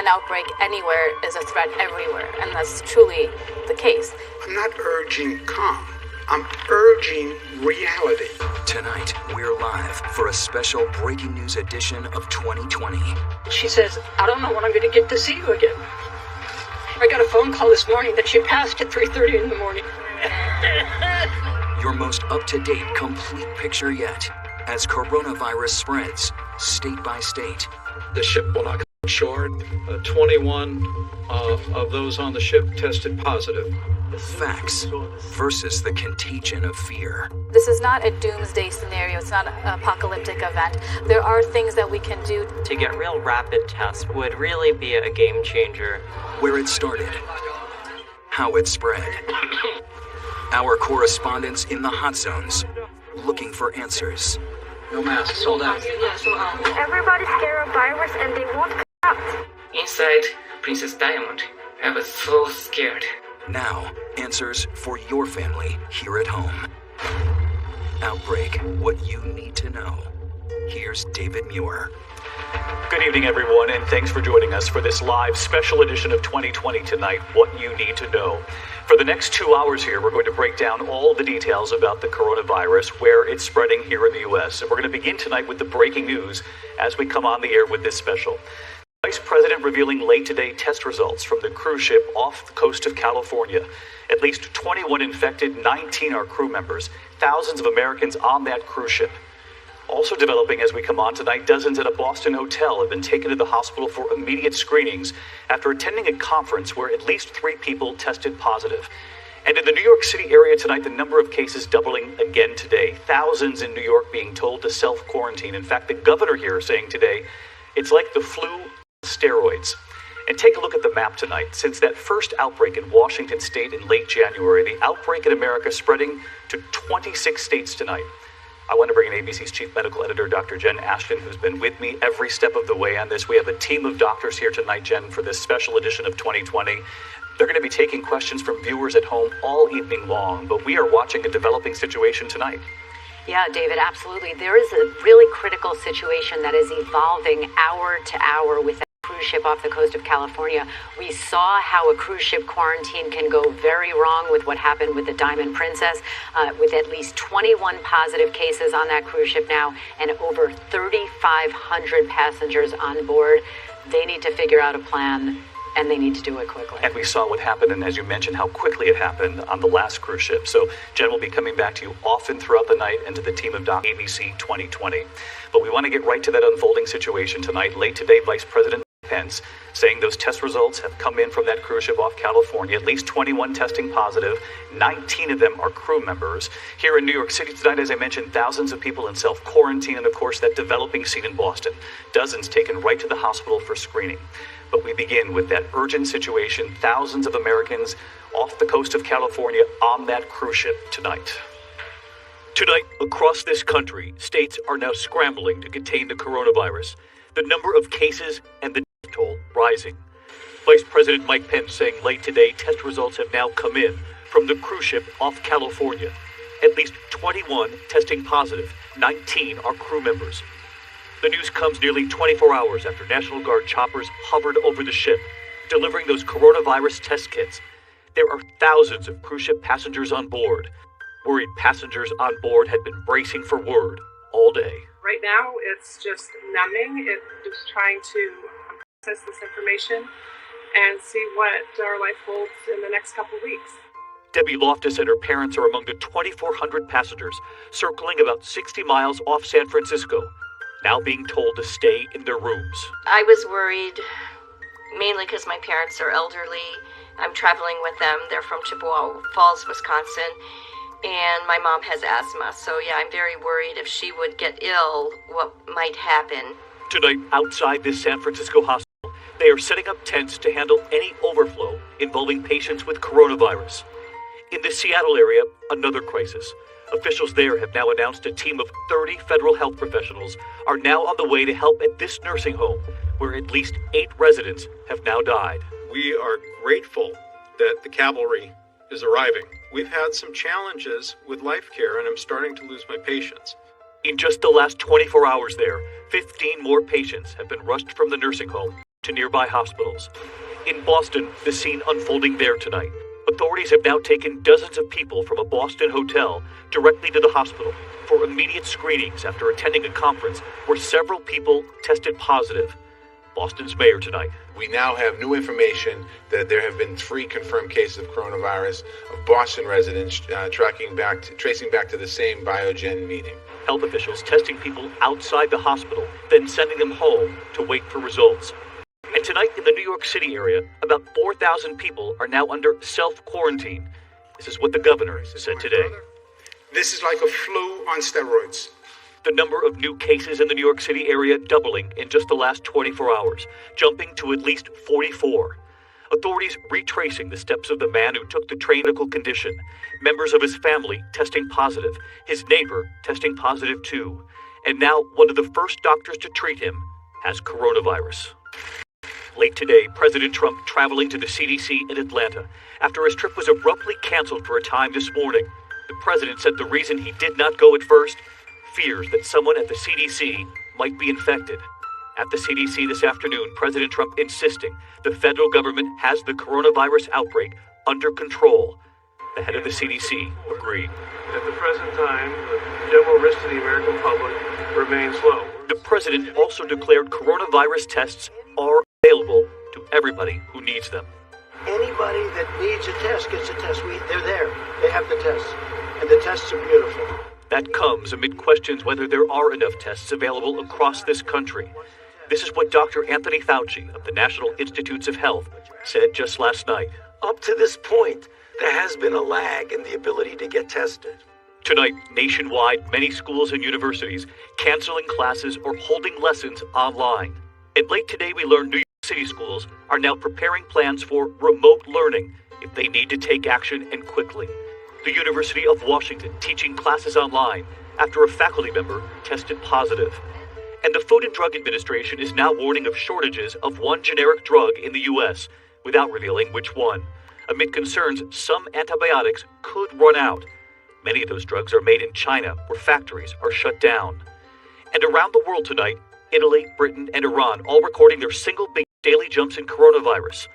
an outbreak anywhere is a threat everywhere, and that's truly the case. I'm not urging calm. I'm urging reality. Tonight, we're live for a special breaking news edition of 2020. She says, I don't know when I'm going to get to see you again. I got a phone call this morning that she passed at 3:30 in the morning. Your most up-to-date, complete picture yet as coronavirus spreads state by state. The ship will not come ashore. 21 of those on the ship tested positive. Facts versus the contagion of fear. This is not a doomsday scenario. It's not an apocalyptic event. There are things that we can do. To get real rapid tests would really be a game changer. Where it started, how it spread. Our correspondents in the hot zones looking for answers. No masks, sold out. Everybody's scared of virus and they won't come out. Inside Princess Diamond, I was so scared. Now, answers for your family here at home. Outbreak, what you need to know. Here's David Muir. Good evening, everyone, and thanks for joining us for this live special edition of 2020 Tonight, What You Need to Know. For the next 2 hours here, we're going to break down all the details about the coronavirus, where it's spreading here in the U.S. And we're going to begin tonight with the breaking news as we come on the air with this special. Vice President revealing late today test results from the cruise ship off the coast of California. At least 21 infected, 19 are crew members, thousands of Americans on that cruise ship. Also developing as we come on tonight, dozens at a Boston hotel have been taken to the hospital for immediate screenings after attending a conference where at least 3 people tested positive. And in the New York City area tonight, the number of cases doubling again today. Thousands in New York being told to self-quarantine. In fact, the governor here is saying today, it's like the flu steroids. And take a look at the map tonight. Since that first outbreak in Washington state in late January, the outbreak in America spreading to 26 states tonight. I want to bring in ABC's chief medical editor, Dr. Jen Ashton, who's been with me every step of the way on this. We have a team of doctors here tonight, Jen, for this special edition of 2020. They're going to be taking questions from viewers at home all evening long, but we are watching a developing situation tonight. Yeah, David, absolutely. There is a really critical situation that is evolving hour to hour with that cruise ship off the coast of California. We saw how a cruise ship quarantine can go very wrong with what happened with the Diamond Princess, with at least 21 positive cases on that cruise ship now and over 3,500 passengers on board. They need to figure out a plan, and they need to do it quickly. And we saw what happened, and as you mentioned, how quickly it happened on the last cruise ship. So Jen will be coming back to you often throughout the night and to the team of ABC 2020. But we want to get right to that unfolding situation tonight. Late today, Vice President Pence saying those test results have come in from that cruise ship off California. At least 21 testing positive. 19 of them are crew members. Here in New York City tonight, as I mentioned, thousands of people in self-quarantine, and of course that developing scene in Boston. Dozens taken right to the hospital for screening. But we begin with that urgent situation. Thousands of Americans off the coast of California on that cruise ship tonight. Tonight, across this country, states are now scrambling to contain the coronavirus. The number of cases and the death toll rising. Vice President Mike Pence saying late today test results have now come in from the cruise ship off California. At least 21 testing positive. 19 are crew members. The news comes nearly 24 hours after National Guard choppers hovered over the ship, delivering those coronavirus test kits. There are thousands of cruise ship passengers on board. Worried passengers on board had been bracing for word all day. Right now, it's just numbing. It's just trying to process this information and see what our life holds in the next couple weeks. Debbie Loftus and her parents are among the 2,400 passengers circling about 60 miles off San Francisco, now being told to stay in their rooms. I was worried, mainly because my parents are elderly. I'm traveling with them. They're from Chippewa Falls, Wisconsin. And my mom has asthma, so yeah, I'm very worried if she would get ill, what might happen. Tonight, outside this San Francisco hospital, they are setting up tents to handle any overflow involving patients with coronavirus. In the Seattle area, another crisis. Officials there have now announced a team of 30 federal health professionals are now on the way to help at this nursing home, where at least 8 residents have now died. We are grateful that the cavalry is arriving. We've had some challenges with life care, and I'm starting to lose my patience. In just the last 24 hours there, 15 more patients have been rushed from the nursing home to nearby hospitals. In Boston, the scene unfolding there tonight. Authorities have now taken dozens of people from a Boston hotel directly to the hospital for immediate screenings after attending a conference where several people tested positive. Boston's mayor tonight. We now have new information that there have been 3 confirmed cases of coronavirus of Boston residents tracing back to the same Biogen meeting. Health officials testing people outside the hospital, then sending them home to wait for results. And tonight in the New York City area, about 4,000 people are now under self-quarantine. This is what the governor said today. This is like a flu on steroids. The number of new cases in the New York City area doubling in just the last 24 hours, jumping to at least 44. Authorities retracing the steps of the man who took the train with medical condition. Members of his family testing positive. His neighbor testing positive too. And now one of the first doctors to treat him has coronavirus. Late today, President Trump traveling to the CDC in Atlanta after his trip was abruptly canceled for a time this morning. The president said the reason he did not go at first, fears that someone at the CDC might be infected. At the CDC this afternoon, President Trump insisting the federal government has the coronavirus outbreak under control. The head of the CDC agreed. At the present time, the general risk to the American public remains low. The president also declared coronavirus tests are available to everybody who needs them. Anybody that needs a test gets a test. They're there. They have the tests. And the tests are beautiful. That comes amid questions whether there are enough tests available across this country. This is what Dr. Anthony Fauci of the National Institutes of Health said just last night. Up to this point, there has been a lag in the ability to get tested. Tonight, nationwide, many schools and universities canceling classes or holding lessons online. And late today, we learned New York City schools are now preparing plans for remote learning if they need to take action and quickly. The University of Washington teaching classes online after a faculty member tested positive. And the Food and Drug Administration is now warning of shortages of one generic drug in the U.S. without revealing which one, amid concerns some antibiotics could run out. Many of those drugs are made in China, where factories are shut down. And around the world tonight, Italy, Britain, and Iran all recording their single big daily jumps in coronavirus.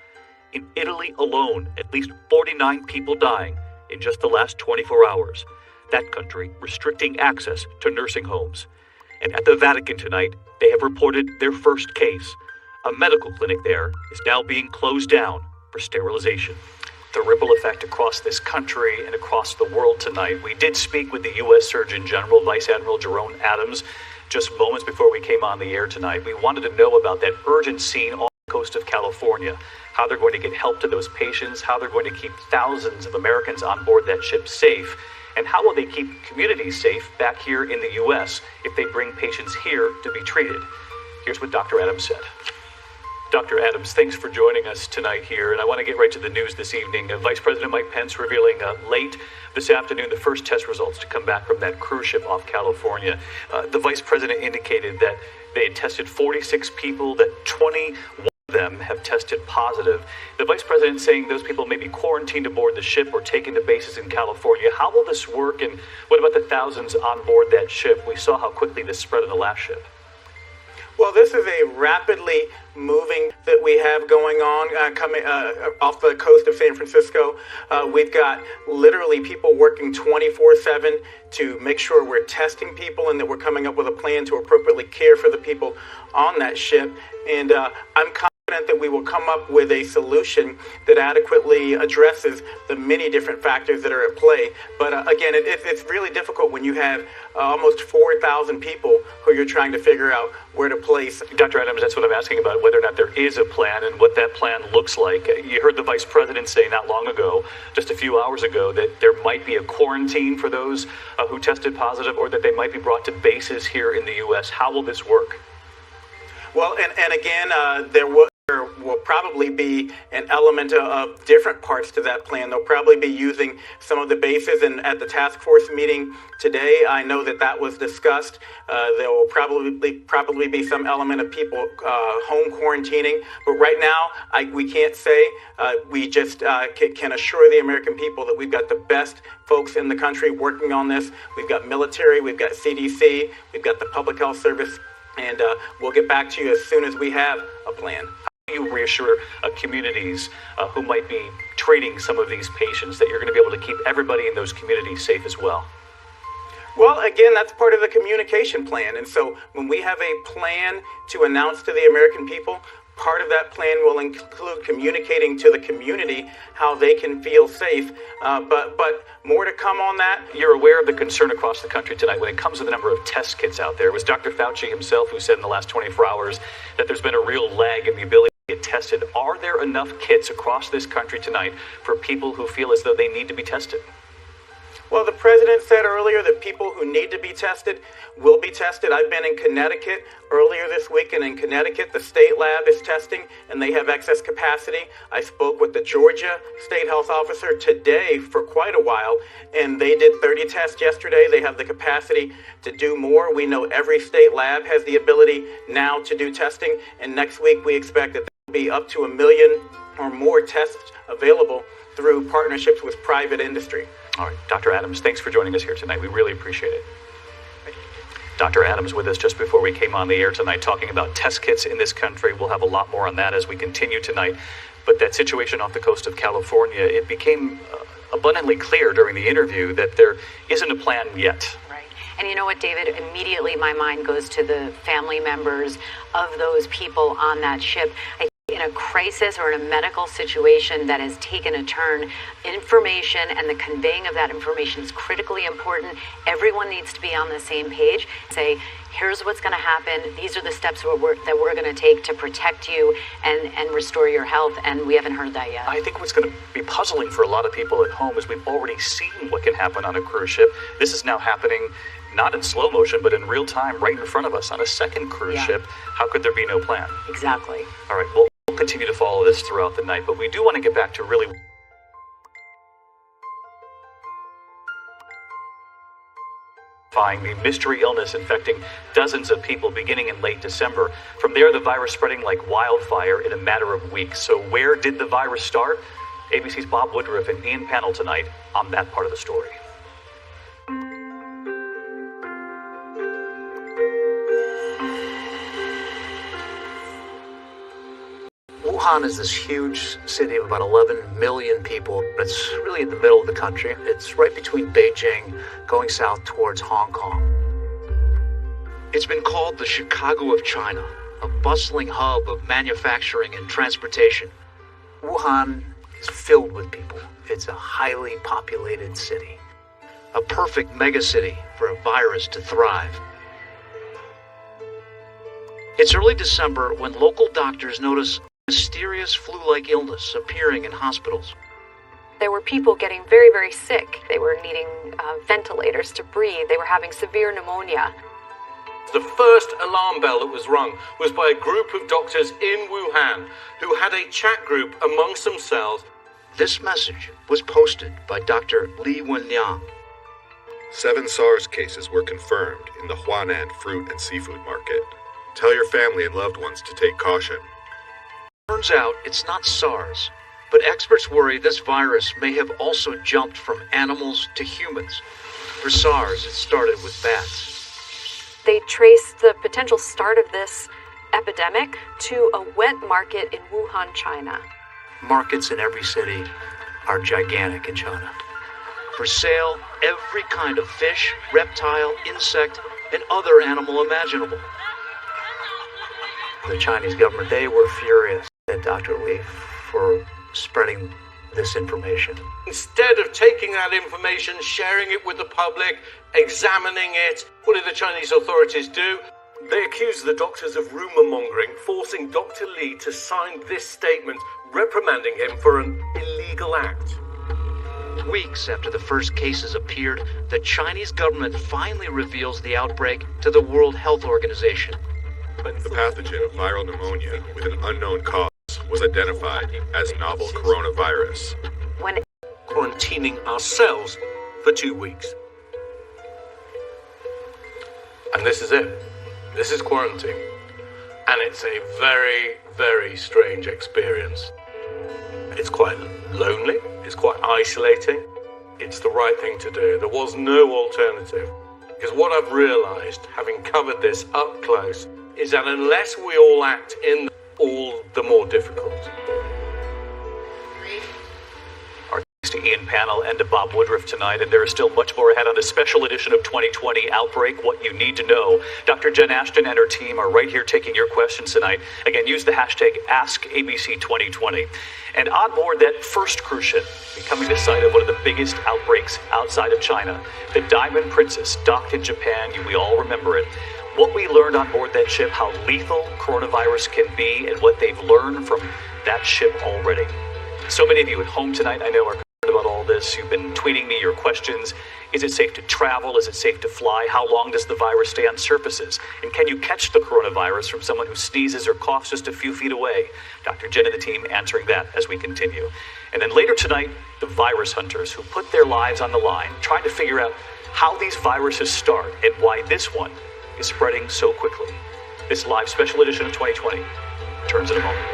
In Italy alone, at least 49 people dying in just the last 24 hours. That country restricting access to nursing homes. And at the Vatican tonight, they have reported their first case. A medical clinic there is now being closed down for sterilization. The ripple effect across this country and across the world tonight. We did speak with the U.S. Surgeon General, Vice Admiral Jerome Adams, just moments before we came on the air tonight. We wanted to know about that urgent scene on the coast of California, how they're going to get help to those patients, how they're going to keep thousands of Americans on board that ship safe, and how will they keep communities safe back here in the U.S. if they bring patients here to be treated. Here's what Dr. Adams said. Dr. Adams, thanks for joining us tonight here, and I want to get right to the news this evening. Vice President Mike Pence revealing late this afternoon the first test results to come back from that cruise ship off California. The Vice President indicated that they had tested 46 people, that 21 of them have tested positive. The Vice President saying those people may be quarantined aboard the ship or taken to bases in California. How will this work, and what about the thousands on board that ship? We saw how quickly this spread on the last ship. Well, this is a rapidly moving that we have going on coming off the coast of San Francisco. We've got literally people working 24/7 to make sure we're testing people and that we're coming up with a plan to appropriately care for the people on that ship. And I'm confident that we will come up with a solution that adequately addresses the many different factors that are at play. But again, it's really difficult when you have almost 4,000 people who you're trying to figure out where to place. Dr. Adams, that's what I'm asking about, whether or not there is a plan and what that plan looks like. You heard the Vice President say not long ago, just a few hours ago, that there might be a quarantine for those who tested positive, or that they might be brought to bases here in the U.S. How will this work? Well, and again, there will probably be an element of different parts to that plan. They'll probably be using some of the bases, and at the task force meeting today, I know that was discussed. There will probably be some element of people home quarantining, but right now we can't say. We just can assure the American people that we've got the best folks in the country working on this. We've got military, we've got CDC, we've got the Public Health Service, and we'll get back to you as soon as we have a plan. you reassure communities who might be treating some of these patients that you're going to be able to keep everybody in those communities safe as well? Well, again, that's part of the communication plan. And so when we have a plan to announce to the American people, part of that plan will include communicating to the community how they can feel safe. But more to come on that. You're aware of the concern across the country tonight when it comes to the number of test kits out there. It was Dr. Fauci himself who said in the last 24 hours that there's been a real lag in the ability to get tested. Are there enough kits across this country tonight for people who feel as though they need to be tested? Well, the president said earlier that people who need to be tested will be tested. I've been in Connecticut earlier this week, and in Connecticut, the state lab is testing, and they have excess capacity. I spoke with the Georgia state health officer today for quite a while, and they did 30 tests yesterday. They have the capacity to do more. We know every state lab has the ability now to do testing, and next week we expect that there will be up to 1 million or more tests available through partnerships with private industry. All right, Dr. Adams, thanks for joining us here tonight. We really appreciate it. Dr. Adams with us just before we came on the air tonight talking about test kits in this country. We'll have a lot more on that as we continue tonight. But that situation off the coast of California, it became abundantly clear during the interview that there isn't a plan yet. Right. And you know what, David? Immediately my mind goes to the family members of those people on that ship. In a crisis or in a medical situation that has taken a turn, information and the conveying of that information is critically important. Everyone needs to be on the same page. Say, here's what's going to happen. These are the steps that we're going to take to protect you and restore your health. And we haven't heard that yet. I think what's going to be puzzling for a lot of people at home is we've already seen what can happen on a cruise ship. This is now happening not in slow motion, but in real time right in front of us on a second cruise ship. How could there be no plan? Exactly. All right, well, we'll continue to follow this throughout the night, but we do want to get back to really the mystery illness infecting dozens of people beginning in late December. From there, the virus spreading like wildfire in a matter of weeks. So where did the virus start? ABC's Bob Woodruff and Ian Pannell tonight on that part of the story. Wuhan is this huge city of about 11 million people. It's really in the middle of the country. It's right between Beijing, going south towards Hong Kong. It's been called the Chicago of China, a bustling hub of manufacturing and transportation. Wuhan is filled with people. It's a highly populated city, a perfect megacity for a virus to thrive. It's early December when local doctors notice mysterious flu-like illness appearing in hospitals. There were people getting very, very sick. They were needing ventilators to breathe. They were having severe pneumonia. The first alarm bell that was rung was by a group of doctors in Wuhan who had a chat group amongst themselves. This message was posted by Dr. Li Wenliang. 7 SARS cases were confirmed in the Huanan fruit and seafood market. Tell your family and loved ones to take caution. Turns out it's not SARS, but experts worry this virus may have also jumped from animals to humans. For SARS, it started with bats. They traced the potential start of this epidemic to a wet market in Wuhan, China. Markets in every city are gigantic in China. For sale, every kind of fish, reptile, insect, and other animal imaginable. The Chinese government, they were furious at Dr. Li for spreading this information. Instead of taking that information, sharing it with the public, examining it, what did the Chinese authorities do? They accused the doctors of rumor mongering, forcing Dr. Li to sign this statement reprimanding him for an illegal act. Weeks after the first cases appeared, the Chinese government finally reveals the outbreak to the World Health Organization. The pathogen of viral pneumonia with an unknown cause was identified as novel coronavirus. When quarantining ourselves for 2 weeks. And this is it. This is quarantine. And it's a very, very strange experience. It's quite lonely. It's quite isolating. It's the right thing to do. There was no alternative. Because what I've realized, having covered this up close, is that unless we all act in all the more difficult. Our thanks to Ian Panel and to Bob Woodruff tonight, and there is still much more ahead on a special edition of 2020 Outbreak, What You Need to Know. Dr. Jen Ashton and her team are right here taking your questions tonight. Again, use the hashtag AskABC2020. And on board that first cruise ship, becoming the site of one of the biggest outbreaks outside of China, the Diamond Princess docked in Japan. We all remember it. What we learned on board that ship, how lethal coronavirus can be, and what they've learned from that ship already. So many of you at home tonight, I know, are concerned about all this. You've been tweeting me your questions. Is it safe to travel? Is it safe to fly? How long does the virus stay on surfaces? And can you catch the coronavirus from someone who sneezes or coughs just a few feet away? Dr. Jen and the team answering that as we continue. And then later tonight, the virus hunters who put their lives on the line, trying to figure out how these viruses start and why this one is spreading so quickly. This live special edition of 2020 returns in a moment.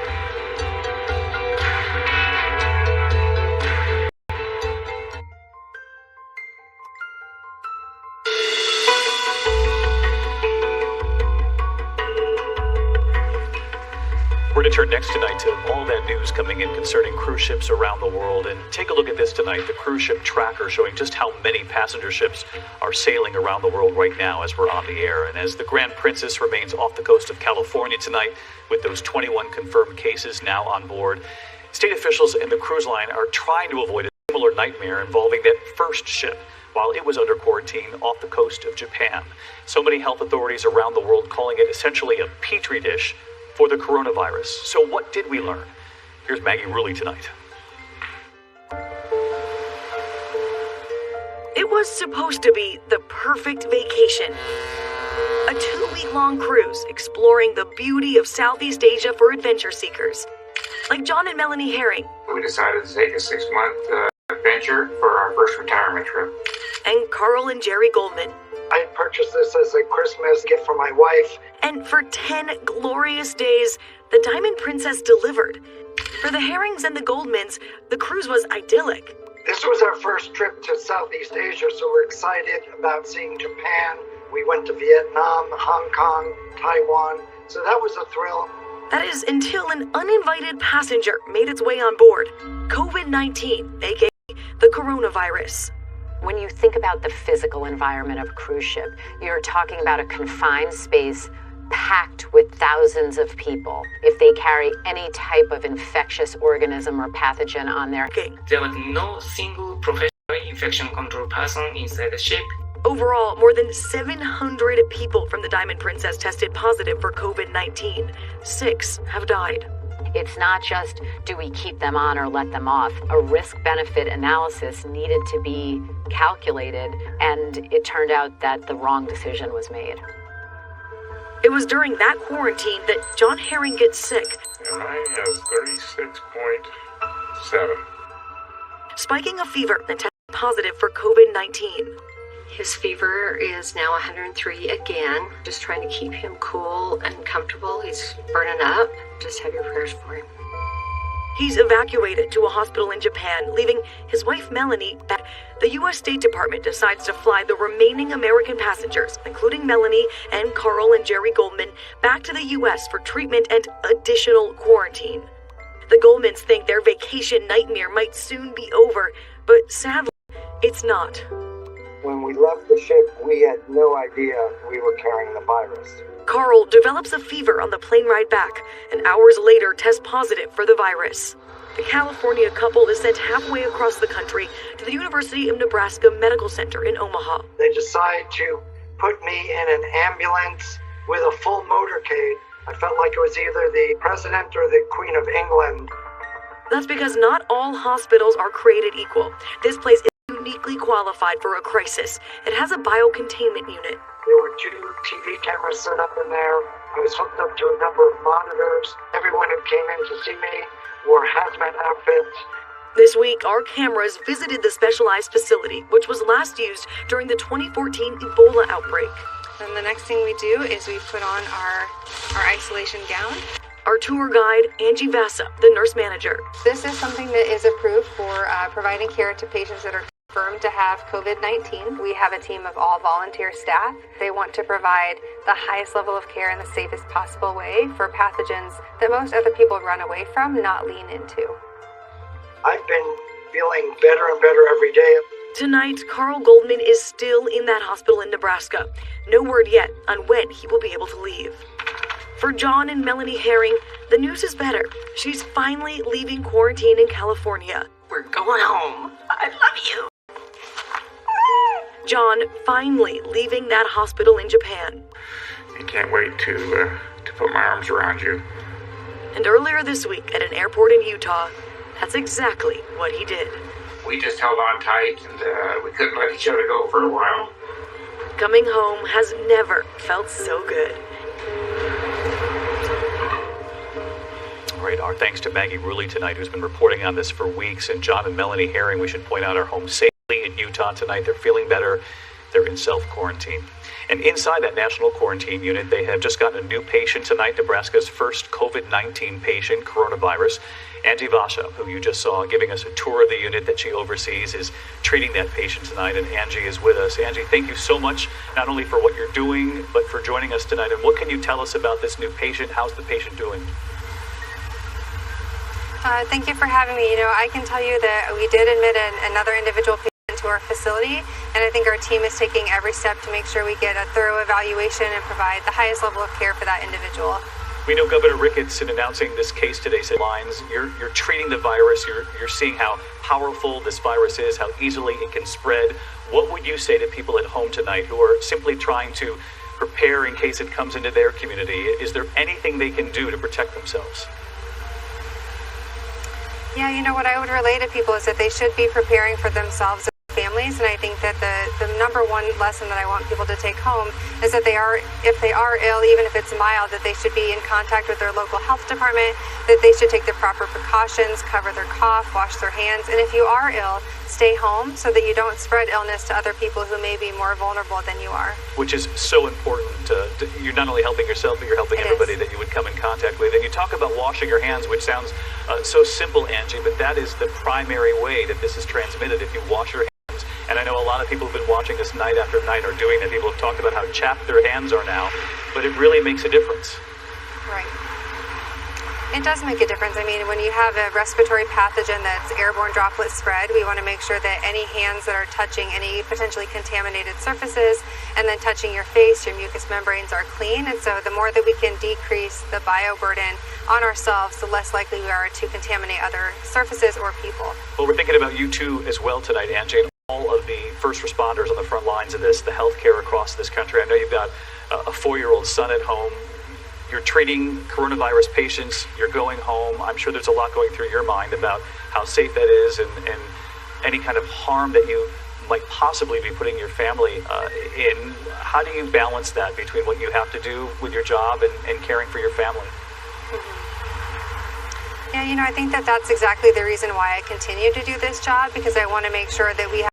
We're going to turn next tonight to all that news coming in concerning cruise ships around the world. And take a look at this tonight, the cruise ship tracker showing just how many passenger ships are sailing around the world right now as we're on the air. And as the Grand Princess remains off the coast of California tonight with those 21 confirmed cases now on board, state officials and the cruise line are trying to avoid a similar nightmare involving that first ship while it was under quarantine off the coast of Japan. So many health authorities around the world calling it essentially a petri dish for the coronavirus. So what did we learn? Here's Maggie Rulli tonight. It was supposed to be the perfect vacation. A 2-week-long cruise exploring the beauty of Southeast Asia for adventure seekers. Like John and Melanie Herring. We decided to take a 6-month adventure for our first retirement trip. And Carl and Jerry Goldman. I purchased this as a Christmas gift for my wife. And for 10 glorious days, the Diamond Princess delivered. For the Herrings and the Goldmans, the cruise was idyllic. This was our first trip to Southeast Asia, so we're excited about seeing Japan. We went to Vietnam, Hong Kong, Taiwan, so that was a thrill. That is until an uninvited passenger made its way on board. COVID-19, aka the coronavirus. When you think about the physical environment of a cruise ship, you're talking about a confined space packed with thousands of people. If they carry any type of infectious organism or pathogen on their... There was no single professional infection control person inside the ship. Overall, more than 700 people from the Diamond Princess tested positive for COVID-19. 6 have died. It's not just, do we keep them on or let them off? A risk-benefit analysis needed to be calculated, and it turned out that the wrong decision was made. It was during that quarantine that John Herring gets sick. Mine has 36.7. Spiking a fever and testing positive for COVID-19. His fever is now 103 again. Just trying to keep him cool and comfortable. He's burning up. Just have your prayers for him. He's evacuated to a hospital in Japan, leaving his wife Melanie back. The U.S. State Department decides to fly the remaining American passengers, including Melanie and Carl and Jerry Goldman, back to the U.S. for treatment and additional quarantine. The Goldmans think their vacation nightmare might soon be over, but sadly, it's not. When we left the ship, we had no idea we were carrying the virus. Carl develops a fever on the plane ride back, and hours later tests positive for the virus. The California couple is sent halfway across the country to the University of Nebraska Medical Center in Omaha. They decide to put me in an ambulance with a full motorcade. I felt like it was either the President or the Queen of England. That's because not all hospitals are created equal. This place is uniquely qualified for a crisis. It has a biocontainment unit. There were 2 TV cameras set up in there. I was hooked up to a number of monitors. Everyone who came in to see me wore hazmat outfits. This week, our cameras visited the specialized facility, which was last used during the 2014 Ebola outbreak. And the next thing we do is we put on our isolation gown. Our tour guide, Angie Vassa, the nurse manager. This is something that is approved for providing care to patients that are confirmed to have COVID-19. We have a team of all volunteer staff. They want to provide the highest level of care in the safest possible way for pathogens that most other people run away from, not lean into. I've been feeling better and better every day. Tonight, Carl Goldman is still in that hospital in Nebraska. No word yet on when he will be able to leave. For John and Melanie Herring, the news is better. She's finally leaving quarantine in California. We're going home. I love you. John finally leaving that hospital in Japan. I can't wait to put my arms around you. And earlier this week at an airport in Utah, that's exactly what he did. We just held on tight and we couldn't let each other go for a while. Coming home has never felt so good. All right, our thanks to Maggie Rulli tonight, who's been reporting on this for weeks, and John and Melanie Herring, we should point out, are home safely in Utah tonight. They're feeling better. They're in self-quarantine. And inside that national quarantine unit, they have just gotten a new patient tonight, Nebraska's first COVID-19 patient, coronavirus. Angie Vasha, who you just saw giving us a tour of the unit that she oversees, is treating that patient tonight, and Angie is with us. Angie, thank you so much, not only for what you're doing, but for joining us tonight. And what can you tell us about this new patient? How's the patient doing? Thank you for having me. I can tell you that we did admit another individual patient to our facility, and I think our team is taking every step to make sure we get a thorough evaluation and provide the highest level of care for that individual. We know Governor Ricketts, in announcing this case today, said lines, you're treating the virus, you're seeing how powerful this virus is, how easily it can spread. What would you say to people at home tonight who are simply trying to prepare in case it comes into their community? Is there anything they can do to protect themselves? Yeah, what I would relay to people is that they should be preparing for themselves and families, and I think that the number one lesson that I want people to take home is that if they are ill, even if it's mild, that they should be in contact with their local health department, that they should take the proper precautions, cover their cough, wash their hands, and if you are ill, stay home so that you don't spread illness to other people who may be more vulnerable than you are. Which is so important. You're not only helping yourself, but you're helping everybody that you would come in contact with. And you talk about washing your hands, which sounds so simple, Angie, but that is the primary way that this is transmitted, if you wash your hands. And I know a lot of people who've been watching us night after night are doing that. People have talked about how chapped their hands are now, but it really makes a difference. Right. It does make a difference. I mean, when you have a respiratory pathogen that's airborne droplet spread, we want to make sure that any hands that are touching any potentially contaminated surfaces and then touching your face, your mucous membranes are clean. And so the more that we can decrease the bioburden on ourselves, the less likely we are to contaminate other surfaces or people. Well, we're thinking about you too as well tonight, Angie, and all of the first responders on the front lines of this, the healthcare across this country. I know you've got a 4-year-old son at home. You're treating coronavirus patients, you're going home. I'm sure there's a lot going through your mind about how safe that is and any kind of harm that you might possibly be putting your family in. How do you balance that between what you have to do with your job and caring for your family? Yeah, I think that's exactly the reason why I continue to do this job, because I want to make sure that we have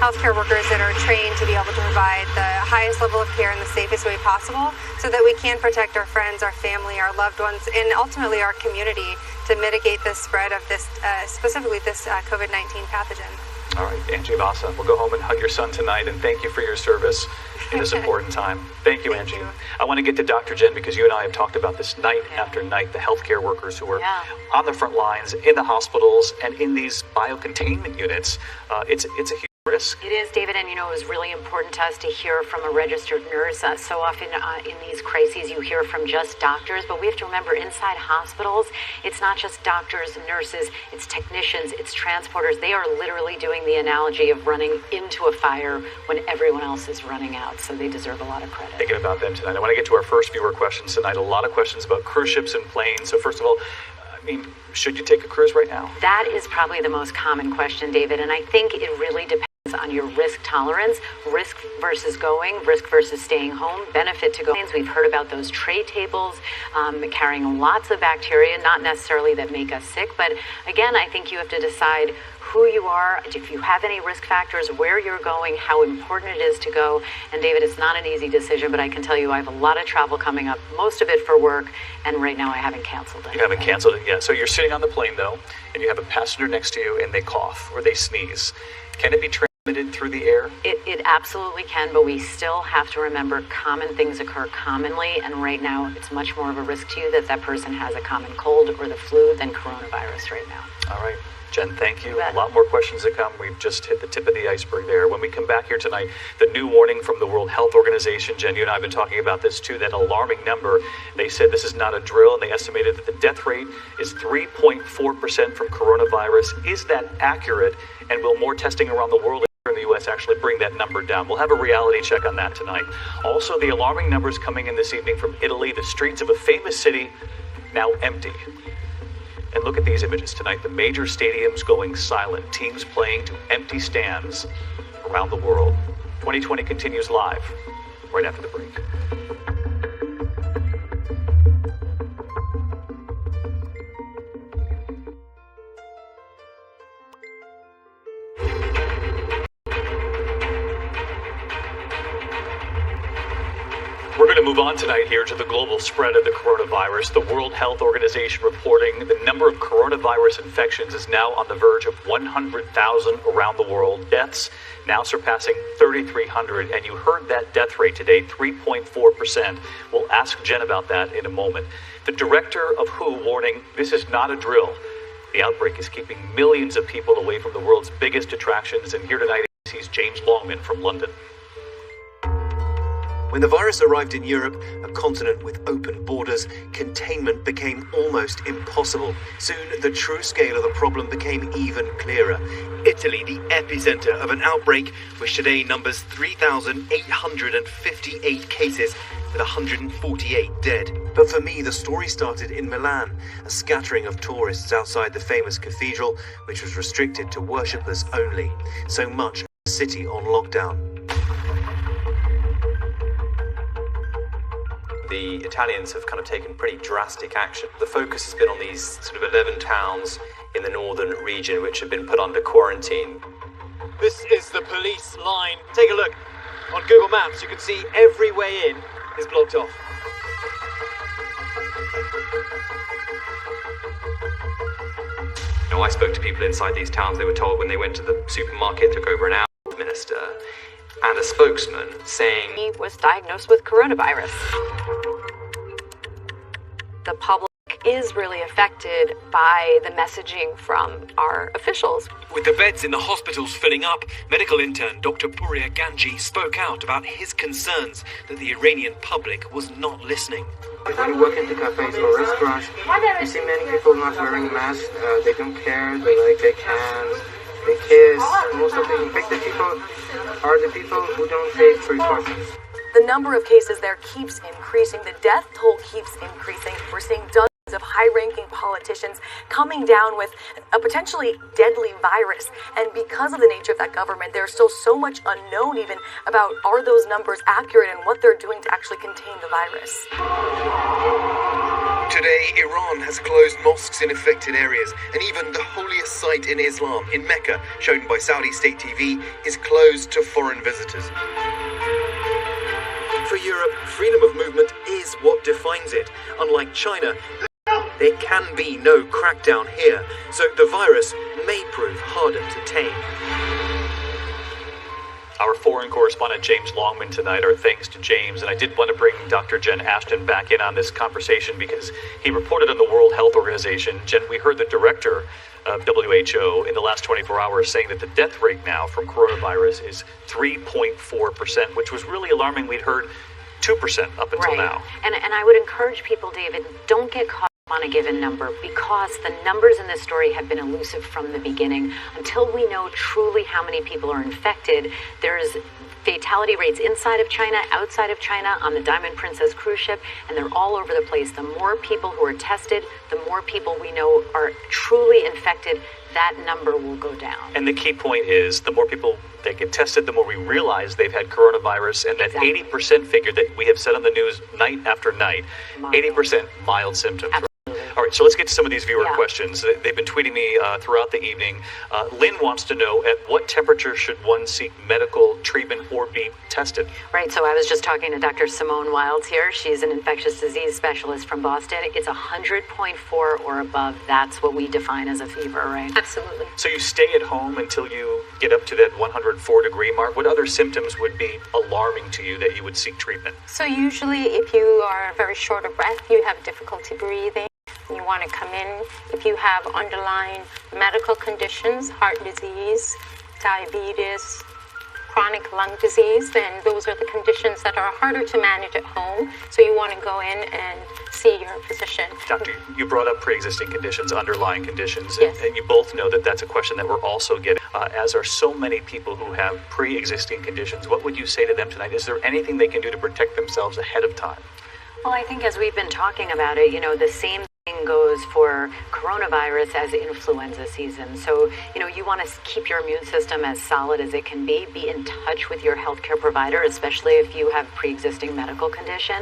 healthcare workers that are trained to be able to provide the highest level of care in the safest way possible so that we can protect our friends, our family, our loved ones, and ultimately our community to mitigate the spread of this, specifically this COVID-19 pathogen. All right, Angie Vasa, we'll go home and hug your son tonight, and thank you for your service in this important time. Thank you, Angie. I want to get to Dr. Jen, because you and I have talked about this night after night, the healthcare workers who are on the front lines, in the hospitals, and in these biocontainment units. It's a huge risk. It is, David, and it was really important to us to hear from a registered nurse. So often in these crises you hear from just doctors, but we have to remember inside hospitals, it's not just doctors, nurses, it's technicians, it's transporters. They are literally doing the analogy of running into a fire when everyone else is running out, so they deserve a lot of credit. Thinking about them tonight. I want to get to our first viewer questions tonight. A lot of questions about cruise ships and planes. So first of all, should you take a cruise right now? That is probably the most common question, David, and I think it really depends on your risk tolerance, risk versus going, risk versus staying home, benefit to go. We've heard about those tray tables carrying lots of bacteria, not necessarily that make us sick, but again, I think you have to decide who you are, if you have any risk factors, where you're going, how important it is to go. And David, it's not an easy decision, but I can tell you I have a lot of travel coming up, most of it for work, and right now I haven't canceled it. You haven't canceled it yet. So you're sitting on the plane, though, and you have a passenger next to you, and they cough or they sneeze. Can it be transmitted through the air? It absolutely can, but we still have to remember common things occur commonly, and right now it's much more of a risk to you that that person has a common cold or the flu than coronavirus right now. All right. Jen, thank you. A lot more questions to come. We've just hit the tip of the iceberg there. When we come back here tonight, the new warning from the World Health Organization, Jen, you and I have been talking about this too, that alarming number. They said this is not a drill, and they estimated that the death rate is 3.4% from coronavirus. Is that accurate? And will more testing around the world in the U.S. actually bring that number down? We'll have a reality check on that tonight. Also, the alarming numbers coming in this evening from Italy, the streets of a famous city now empty. And look at these images tonight. The major stadiums going silent. Teams playing to empty stands around the world. 2020 continues live right after the break. We're going to move on tonight here to the global spread of the coronavirus. The World Health Organization reporting the number of coronavirus infections is now on the verge of 100,000 around the world. Deaths now surpassing 3,300. And you heard that death rate today, 3.4%. We'll ask Jen about that in a moment. The director of WHO warning, this is not a drill. The outbreak is keeping millions of people away from the world's biggest attractions. And here tonight, he's James Longman from London. When the virus arrived in Europe, a continent with open borders, containment became almost impossible. Soon, the true scale of the problem became even clearer. Italy, the epicenter of an outbreak, which today numbers 3,858 cases with 148 dead. But for me, the story started in Milan, a scattering of tourists outside the famous cathedral, which was restricted to worshippers only. So much of the city on lockdown. The Italians have kind of taken pretty drastic action. The focus has been on these sort of 11 towns in the northern region which have been put under quarantine. This is the police line. Take a look. On Google Maps, you can see every way in is blocked off. You know, I spoke to people inside these towns. They were told when they went to the supermarket, took over an hour, minister and a spokesman saying he was diagnosed with coronavirus. The public is really affected by the messaging from our officials. With the beds in the hospitals filling up, medical intern Dr. Puria Ganji spoke out about his concerns that the Iranian public was not listening. When you walk into cafes or restaurants, you see many people not wearing masks. They don't care, they shake hands, they kiss. Most of the infected people are the people who don't take precautions. The number of cases there keeps increasing. The death toll keeps increasing. We're seeing dozens of high-ranking politicians coming down with a potentially deadly virus. And because of the nature of that government, there's still so much unknown even about are those numbers accurate and what they're doing to actually contain the virus. Today, Iran has closed mosques in affected areas, and even the holiest site in Islam, in Mecca, shown by Saudi state TV, is closed to foreign visitors. For Europe, freedom of movement is what defines it. Unlike China, there can be no crackdown here, so the virus may prove harder to tame. Our foreign correspondent James Longman tonight. Our thanks to James. And I did want to bring Dr. Jen Ashton back in on this conversation because he reported on the World Health Organization. Jen, we heard the director of WHO in the last 24 hours saying that the death rate now from coronavirus is 3.4%, which was really alarming. We'd heard 2% up until now. And I would encourage people, David, don't get caught on a given number because the numbers in this story have been elusive from the beginning. Until we know truly how many people are infected, there's fatality rates inside of China, outside of China, on the Diamond Princess cruise ship, and they're all over the place. The more people who are tested, the more people we know are truly infected, that number will go down. And the key point is the more people that get tested, the more we realize they've had coronavirus, and that 80% figure that we have said on the news night after night, 80% mild symptoms. Absolutely. All right, so let's get to some of these viewer questions. They've been tweeting me throughout the evening. Lynn wants to know, at what temperature should one seek medical treatment or be tested? Right, so I was just talking to Dr. Simone Wilds here. She's an infectious disease specialist from Boston. It's 100.4 or above. That's what we define as a fever, right? Absolutely. So you stay at home until you get up to that 104 degree mark. What other symptoms would be alarming to you that you would seek treatment? So usually if you are very short of breath, you have difficulty breathing, you want to come in. If you have underlying medical conditions, heart disease, diabetes, chronic lung disease, then those are the conditions that are harder to manage at home. So you want to go in and see your physician. Doctor, you brought up pre-existing conditions, underlying conditions, Yes. and you both know that that's a question that we're also getting, as are so many people who have pre-existing conditions. What would you say to them tonight? Is there anything they can do to protect themselves ahead of time? Well, I think as we've been talking about it, the same thing goes for coronavirus as influenza season. So, you want to keep your immune system as solid as it can be. Be in touch with your healthcare provider, especially if you have pre-existing medical condition.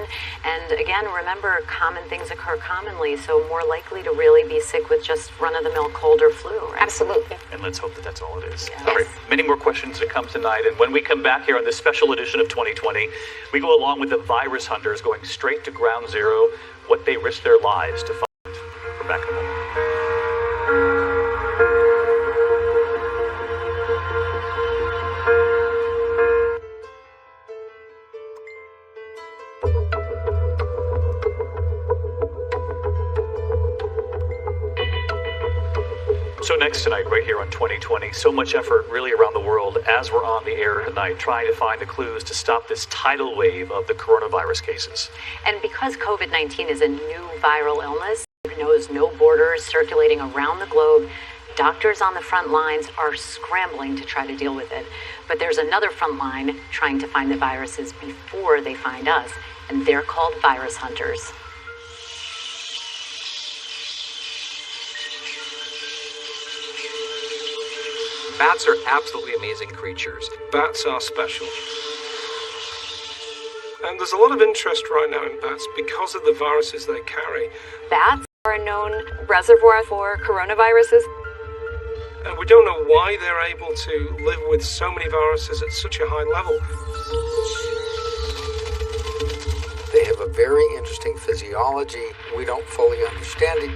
And again, remember, common things occur commonly, so more likely to really be sick with just run-of-the-mill cold or flu, right? Absolutely. And let's hope that that's all it is. Yes. All right, many more questions to come tonight. And when we come back here on this special edition of 2020, we go along with the virus hunters going straight to ground zero, what they risk their lives to find. We're back in a moment. So next tonight, right here on 2020, so much effort really around the world as we're on the air tonight, trying to find the clues to stop this tidal wave of the coronavirus cases. And because COVID-19 is a new viral illness, it knows no borders, circulating around the globe, doctors on the front lines are scrambling to try to deal with it. But there's another front line trying to find the viruses before they find us, and they're called virus hunters. Bats are absolutely amazing creatures. Bats are special. And there's a lot of interest right now in bats because of the viruses they carry. Bats are a known reservoir for coronaviruses. And we don't know why they're able to live with so many viruses at such a high level. They have a very interesting physiology. We don't fully understand it.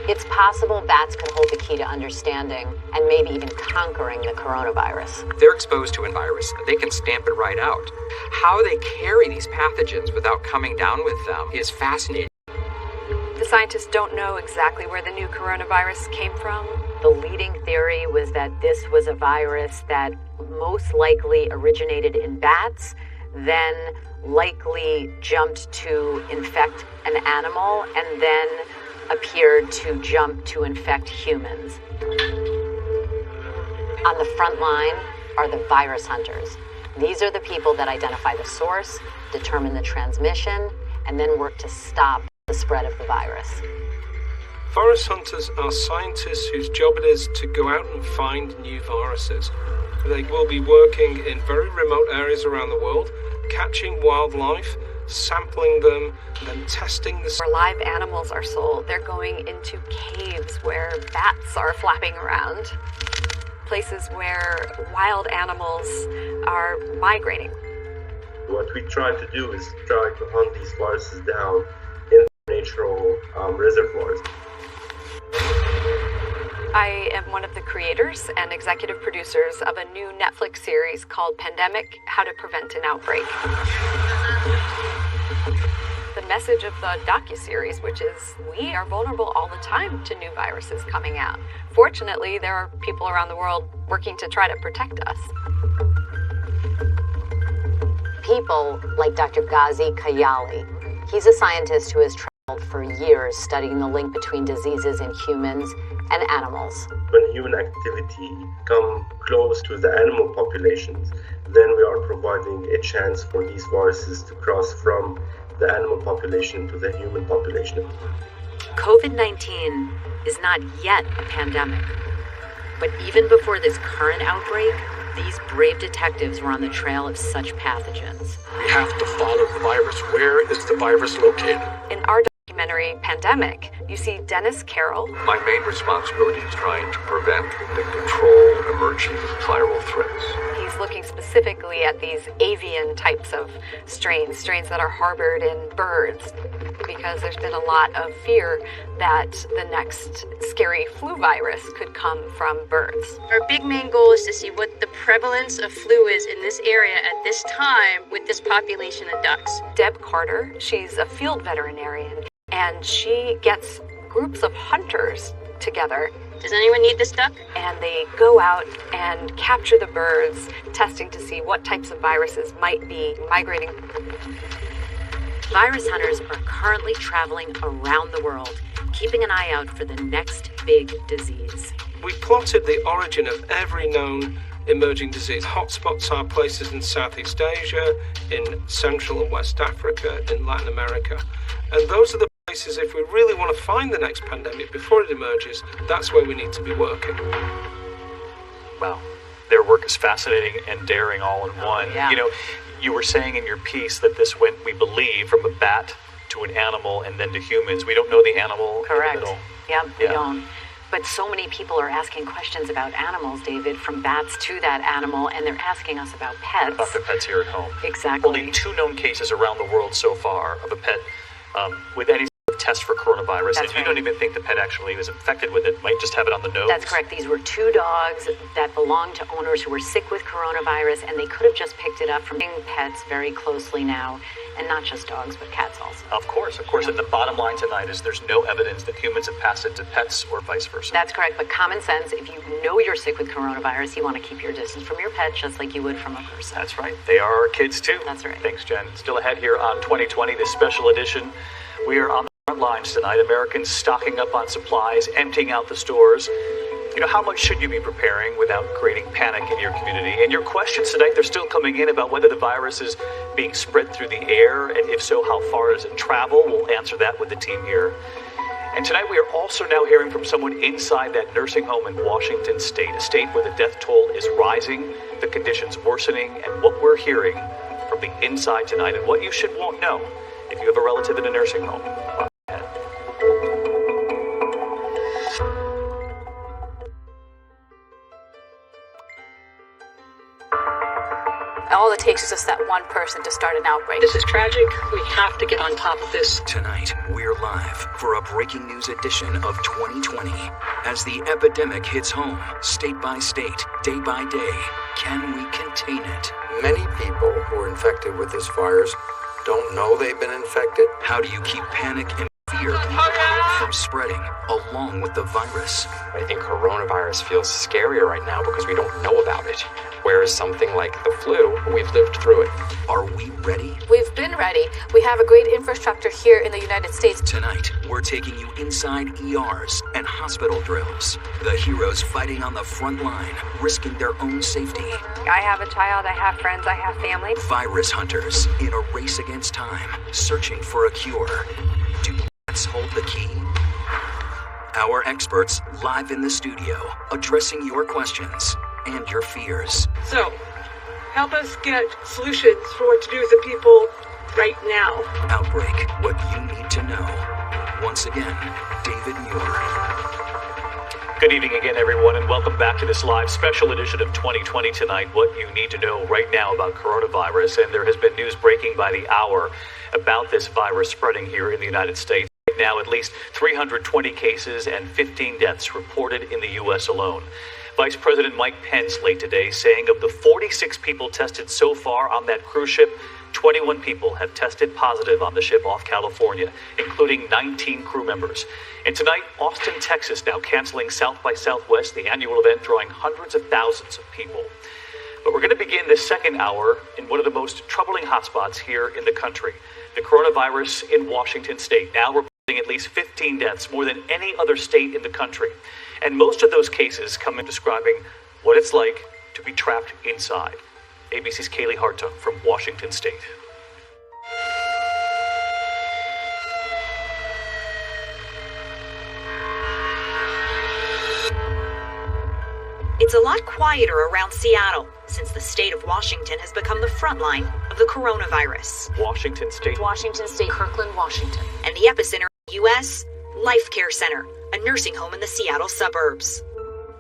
It's possible bats could hold the key to understanding and maybe even conquering the coronavirus. They're exposed to a virus. They can stamp it right out. How they carry these pathogens without coming down with them is fascinating. The scientists don't know exactly where the new coronavirus came from. The leading theory was that this was a virus that most likely originated in bats, then likely jumped to infect an animal, and then appeared to jump to infect humans. On the front line are the virus hunters. These are the people that identify the source, determine the transmission, and then work to stop the spread of the virus. Virus hunters are scientists whose job it is to go out and find new viruses. They will be working in very remote areas around the world, catching wildlife, sampling them, and then testing the... Where live animals are sold, they're going into caves where bats are flapping around, places where wild animals are migrating. What we try to do is try to hunt these viruses down in natural reservoirs. I am one of the creators and executive producers of a new Netflix series called Pandemic: How to Prevent an Outbreak. The message of the docuseries, which is we are vulnerable all the time to new viruses coming out. Fortunately, there are people around the world working to try to protect us. People like Dr. Ghazi Kayali. He's a scientist who has traveled for years studying the link between diseases in humans and animals. When human activity come close to the animal populations, then we are providing a chance for these viruses to cross from the animal population to the human population. COVID-19 is not yet a pandemic, but even before this current outbreak, these brave detectives were on the trail of such pathogens. We have to follow the virus. Where is the virus located? In our documentary, scary pandemic. You see Dennis Carroll. My main responsibility is trying to prevent and control emerging viral threats. He's looking specifically at these avian types of strains that are harbored in birds, because there's been a lot of fear that the next scary flu virus could come from birds. Our big main goal is to see what the prevalence of flu is in this area at this time with this population of ducks. Deb Carter, she's a field veterinarian, and she gets groups of hunters together. Does anyone need this duck? And they go out and capture the birds, testing to see what types of viruses might be migrating. Virus hunters are currently traveling around the world, keeping an eye out for the next big disease. We plotted the origin of every known emerging disease. Hotspots are places in Southeast Asia, in Central and West Africa, in Latin America. And those are the places, if we really want to find the next pandemic before it emerges, that's where we need to be working. Wow. Their work is fascinating and daring all in one. Yeah. You know, you were saying in your piece that this went, we believe, from a bat to an animal and then to humans. We don't know the animal. Correct. In the middle. Yep, we don't. But so many people are asking questions about animals, David, from bats to that animal, and they're asking us about pets. About their pets here at home. Exactly. Only 2 known cases around the world so far of a pet with any sort of test for coronavirus. That's and you don't even think the pet actually was infected with it. Might just have it on the nose. That's correct. These were 2 dogs that belonged to owners who were sick with coronavirus, and they could have just picked it up from pets very closely now. And not just dogs, but cats also. Of course. And the bottom line tonight is there's no evidence that humans have passed it to pets or vice versa. That's correct. But common sense, if you know you're sick with coronavirus, you want to keep your distance from your pet just like you would from a person. That's right. They are our kids too. That's right. Thanks, Jen. Still ahead here on 2020, this special edition. We are on the front lines tonight. Americans stocking up on supplies, emptying out the stores. You know, how much should you be preparing without creating panic in your community? And your questions tonight, they're still coming in about whether the virus is being spread through the air, and if so, how far does it travel? We'll answer that with the team here. And tonight we are also now hearing from someone inside that nursing home in Washington State, a state where the death toll is rising, the conditions worsening, and what we're hearing from the inside tonight, and what you should won't know if you have a relative in a nursing home. All it takes is just that one person to start an outbreak. This is tragic. We have to get on top of this. Tonight, we're live for a breaking news edition of 2020. As the epidemic hits home, state by state, day by day, can we contain it? Many people who are infected with this virus don't know they've been infected. How do you keep panic and fear from spreading along with the virus? I think coronavirus feels scarier right now because we don't know about it. Whereas something like the flu, we've lived through it. Are we ready? We've been ready. We have a great infrastructure here in the United States. Tonight, we're taking you inside ERs and hospital drills. The heroes fighting on the front line, risking their own safety. I have a child, I have friends, I have family. Virus hunters in a race against time, searching for a cure. Do bats hold the key? Our experts live in the studio, addressing your questions and your fears. So, help us get solutions for what to do with the people right now. Outbreak, what you need to know. Once again, David Muir. Good evening again, everyone, and welcome back to this live special edition of 2020 tonight. What you need to know right now about coronavirus, and there has been news breaking by the hour about this virus spreading here in the United States. Right now, at least 320 cases and 15 deaths reported in the U.S. alone. Vice President Mike Pence late today saying of the 46 people tested so far on that cruise ship, 21 people have tested positive on the ship off California, including 19 crew members. And tonight, Austin, Texas now canceling South by Southwest, the annual event drawing hundreds of thousands of people. But we're going to begin this second hour in one of the most troubling hotspots here in the country, the coronavirus in Washington State. Now reporting at least 15 deaths, more than any other state in the country. And most of those cases come in describing what it's like to be trapped inside. ABC's Kaylee Hartung from Washington State. It's a lot quieter around Seattle since the state of Washington has become the front line of the coronavirus. Washington State. Washington State, Kirkland, Washington. And the epicenter U.S., Life Care Center, a nursing home in the Seattle suburbs.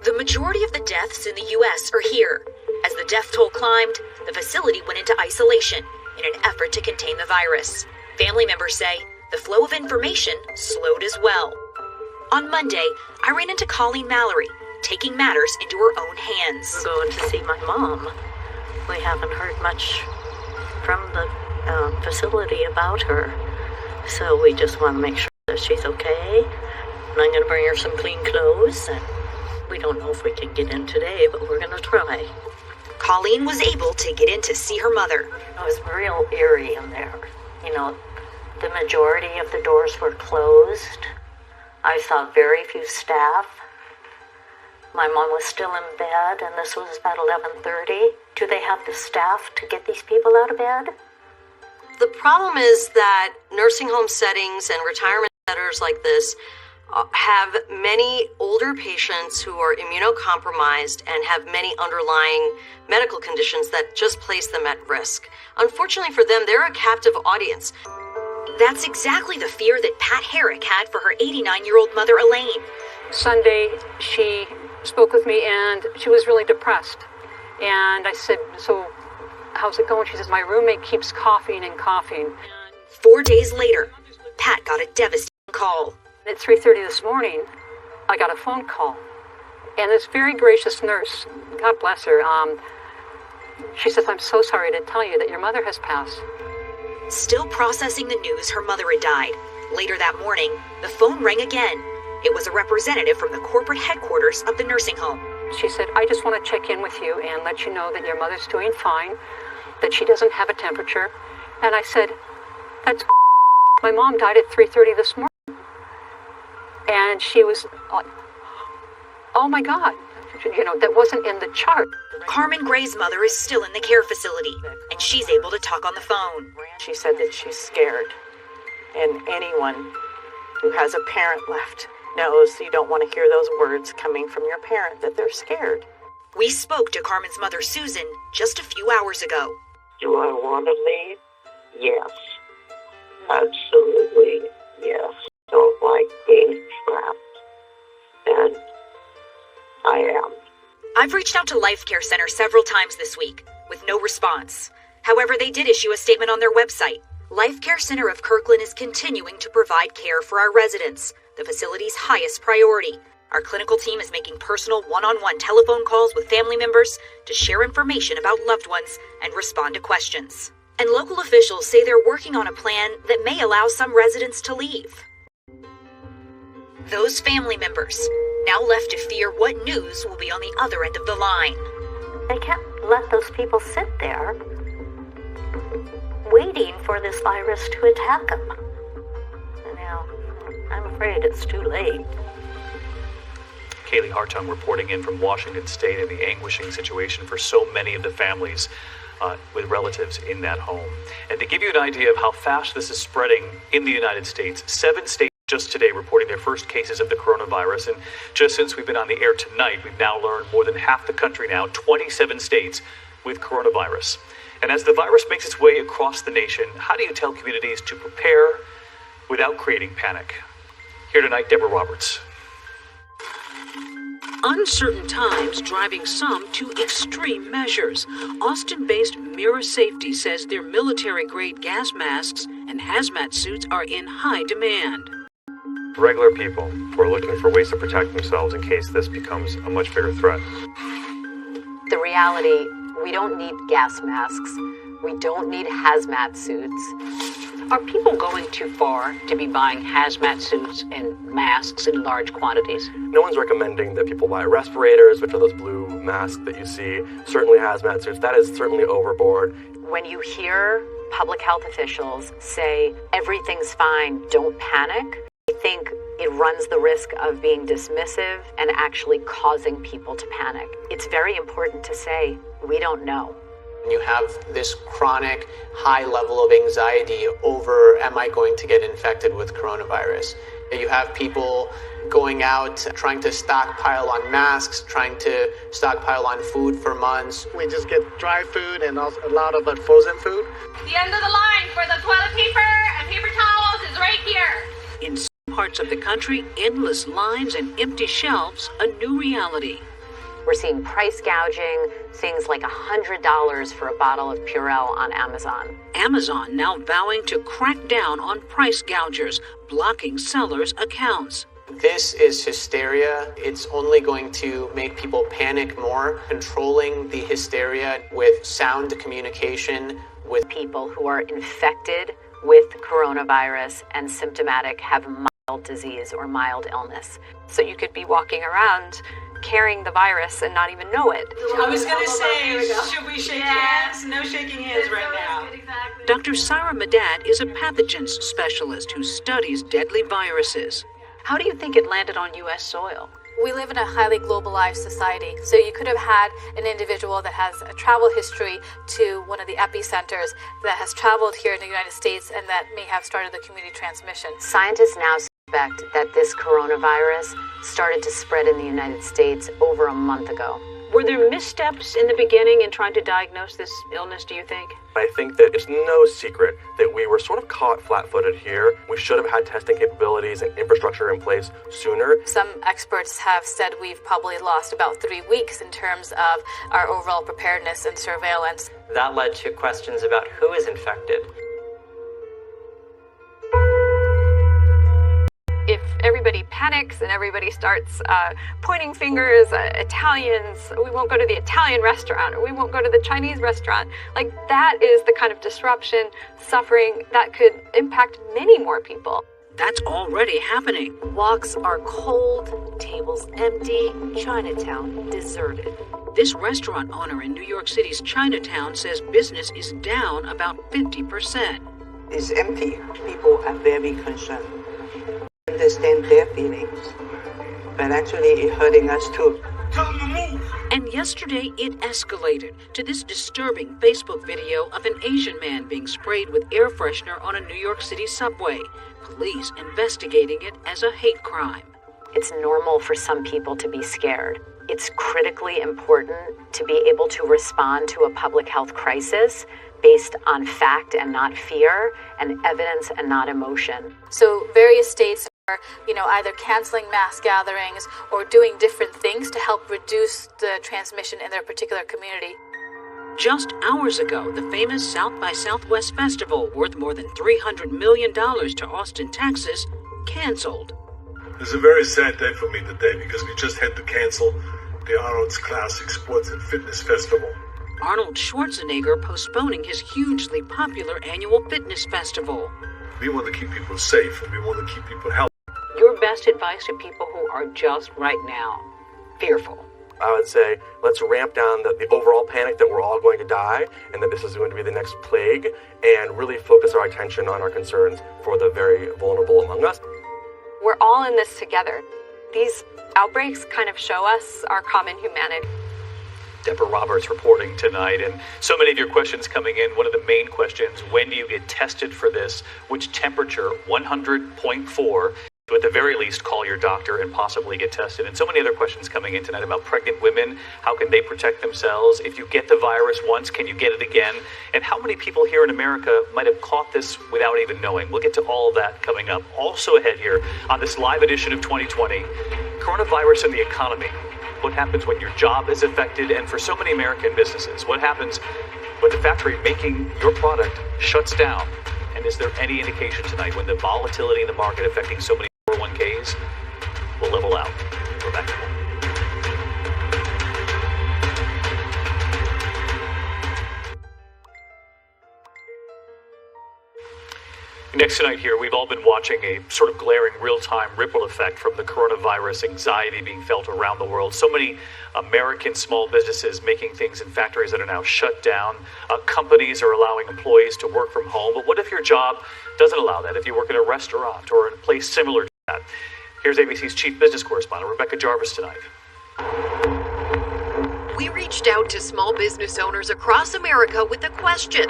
The majority of the deaths in the U.S. are here. As the death toll climbed, the facility went into isolation in an effort to contain the virus. Family members say the flow of information slowed as well. On Monday, I ran into Colleen Mallory, taking matters into her own hands. I'm going to see my mom. We haven't heard much from the facility about her, so we just want to make sure that she's okay. And I'm going to bring her some clean clothes, and we don't know if we can get in today, but we're going to try. Colleen was able to get in to see her mother. It was real eerie in there. You know, the majority of the doors were closed. I saw very few staff. My mom was still in bed, and this was about 11:30. Do they have the staff to get these people out of bed? The problem is that nursing home settings and retirement centers like this have many older patients who are immunocompromised and have many underlying medical conditions that just place them at risk. Unfortunately for them, they're a captive audience. That's exactly the fear that Pat Herrick had for her 89-year-old mother, Elaine. Sunday, she spoke with me, and she was really depressed. And I said, so how's it going? She says, my roommate keeps coughing and coughing. 4 days later, Pat got a devastating call. At 3:30 this morning, I got a phone call. And this very gracious nurse, God bless her, she says, I'm so sorry to tell you that your mother has passed. Still processing the news her mother had died. Later that morning, the phone rang again. It was a representative from the corporate headquarters of the nursing home. She said, I just want to check in with you and let you know that your mother's doing fine, that she doesn't have a temperature. And I said, that's my mom died at 3:30 this morning. And she was like, oh my God, you know, that wasn't in the chart. Carmen Gray's mother is still in the care facility, and she's able to talk on the phone. She said that she's scared, and anyone who has a parent left knows you don't want to hear those words coming from your parent, that they're scared. We spoke to Carmen's mother, Susan, just a few hours ago. Do I want to leave? Yes. Absolutely, yes. Don't like being trapped. And I am. I've reached out to Life Care Center several times this week, with no response. However, they did issue a statement on their website. Life Care Center of Kirkland is continuing to provide care for our residents, the facility's highest priority. Our clinical team is making personal one-on-one telephone calls with family members to share information about loved ones and respond to questions. And local officials say they're working on a plan that may allow some residents to leave. Those family members, now left to fear what news will be on the other end of the line. They can't let those people sit there waiting for this virus to attack them. Now, I'm afraid it's too late. Kaylee Hartung reporting in from Washington State and the anguishing situation for so many of the families with relatives in that home. And to give you an idea of how fast this is spreading in the United States, 7 states just today reporting their first cases of the coronavirus. And just since we've been on the air tonight, we've now learned more than half the country now, 27 states with coronavirus. And as the virus makes its way across the nation, how do you tell communities to prepare without creating panic? Here tonight, Deborah Roberts. Uncertain times driving some to extreme measures. Austin-based Mirror Safety says their military-grade gas masks and hazmat suits are in high demand. Regular people who are looking for ways to protect themselves in case this becomes a much bigger threat. The reality, we don't need gas masks. We don't need hazmat suits. Are people going too far to be buying hazmat suits and masks in large quantities? No one's recommending that people buy respirators, which are those blue masks that you see. Certainly hazmat suits. That is certainly overboard. When you hear public health officials say, everything's fine, don't panic, I think it runs the risk of being dismissive and actually causing people to panic. It's very important to say, we don't know. You have this chronic high level of anxiety over, am I going to get infected with coronavirus? You have people going out, trying to stockpile on masks, trying to stockpile on food for months. We just get dry food and also a lot of frozen food. The end of the line for the toilet paper and paper towels is right here. In some parts of the country, endless lines and empty shelves a new reality. We're seeing price gouging, things like $100 for a bottle of Purell on Amazon. Amazon now vowing to crack down on price gougers, blocking sellers' accounts. This is hysteria. It's only going to make people panic more. Controlling the hysteria with sound communication with people who are infected with coronavirus and symptomatic, have mild disease or mild illness. So you could be walking around carrying the virus and not even know it. I was going to say, should we shake hands? No shaking hands right now. Dr. Sarah Medad is a pathogens specialist who studies deadly viruses. How do you think it landed on U.S. soil? We live in a highly globalized society, so you could have had an individual that has a travel history to one of the epicenters that has traveled here in the United States and that may have started the community transmission. Scientists now suspect that this coronavirus started to spread in the United States over a month ago. Were there missteps in the beginning in trying to diagnose this illness, do you think? I think that it's no secret that we were sort of caught flat-footed here. We should have had testing capabilities and infrastructure in place sooner. Some experts have said we've probably lost about 3 weeks in terms of our overall preparedness and surveillance. That led to questions about who is infected. If everybody panics and everybody starts pointing fingers at Italians, we won't go to the Italian restaurant, or we won't go to the Chinese restaurant. Like, that is the kind of disruption, suffering that could impact many more people. That's already happening. Walks are cold, tables empty, Chinatown deserted. This restaurant owner in New York City's Chinatown says business is down about 50%. It's empty. People are very concerned. Understand their feelings, but actually it's hurting us too. And yesterday it escalated to this disturbing Facebook video of an Asian man being sprayed with air freshener on a New York City subway. Police investigating it as a hate crime. It's normal for some people to be scared. It's critically important to be able to respond to a public health crisis based on fact and not fear, and evidence and not emotion. So various states are, either canceling mass gatherings or doing different things to help reduce the transmission in their particular community. Just hours ago, the famous South by Southwest Festival, worth more than $300 million to Austin, Texas, canceled. It's a very sad day for me today because we just had to cancel the Arnold's Classic Sports and Fitness Festival. Arnold Schwarzenegger postponing his hugely popular annual fitness festival. We want to keep people safe and we want to keep people healthy. Your best advice to people who are just right now fearful? I would say let's ramp down the overall panic that we're all going to die and that this is going to be the next plague, and really focus our attention on our concerns for the very vulnerable among us. We're all in this together. These outbreaks kind of show us our common humanity. Deborah Roberts reporting tonight, and so many of your questions coming in. One of the main questions, when do you get tested for this? Which temperature? 100.4. To at the very least call your doctor and possibly get tested. And so many other questions coming in tonight about pregnant women. How can they protect themselves? If you get the virus once, can you get it again? And how many people here in America might have caught this without even knowing? We'll get to all of that coming up. Also ahead here on this live edition of 2020, coronavirus and the economy. What happens when your job is affected? And for so many American businesses, what happens when the factory making your product shuts down? And is there any indication tonight when the volatility in the market affecting so many 401ks will level out? We're back to more. Next tonight here, we've all been watching a sort of glaring real-time ripple effect from the coronavirus anxiety being felt around the world. So many American small businesses making things in factories that are now shut down. Companies are allowing employees to work from home. But what if your job doesn't allow that? If you work in a restaurant or in a place similar to that? Here's ABC's chief business correspondent, Rebecca Jarvis, tonight. We reached out to small business owners across America with a question.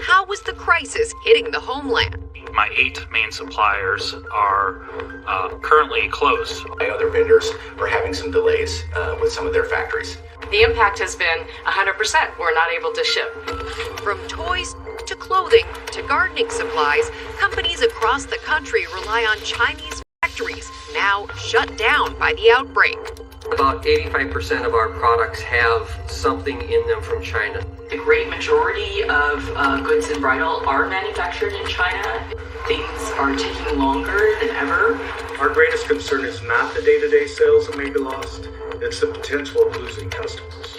How was the crisis hitting the homeland? My 8 main suppliers are currently closed. My other vendors are having some delays with some of their factories. The impact has been 100%. We're not able to ship. From toys to clothing to gardening supplies, companies across the country rely on Chinese factories now shut down by the outbreak. About 85% of our products have something in them from China. The great majority of goods in bridal are manufactured in China. Things are taking longer than ever. Our greatest concern is not the day-to-day sales that may be lost. It's the potential of losing customers.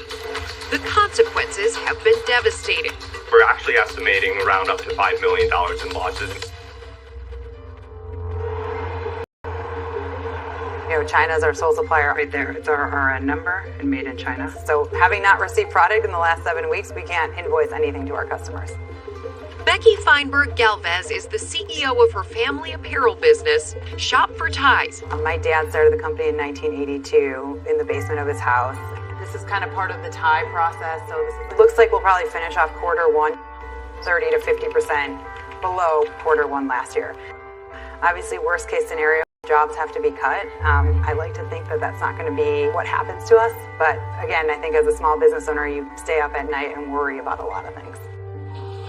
The consequences have been devastating. We're actually estimating around up to $5 million in losses. China's our sole supplier right there. It's our RN number and made in China. So having not received product in the last 7 weeks, we can't invoice anything to our customers. Becky Feinberg Galvez is the CEO of her family apparel business, Shop for Ties. My dad started the company in 1982 in the basement of his house. This is kind of part of the tie process. So it looks like we'll probably finish off Q1 30 to 50% below Q1 last year. Obviously, worst case scenario, jobs have to be cut. I like to think that that's not going to be what happens to us. But again, I think as a small business owner, you stay up at night and worry about a lot of things.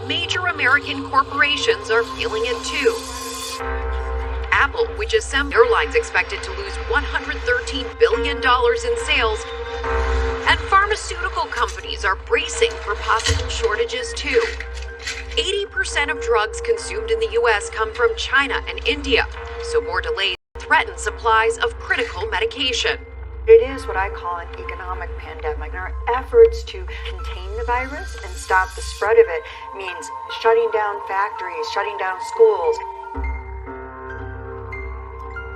Major American corporations are feeling it too. Apple, which is some airlines expected to lose $113 billion in sales. And pharmaceutical companies are bracing for possible shortages too. 80% of drugs consumed in the U.S. come from China and India, so more delays threaten supplies of critical medication. It is what I call an economic pandemic. Our efforts to contain the virus and stop the spread of it means shutting down factories, shutting down schools.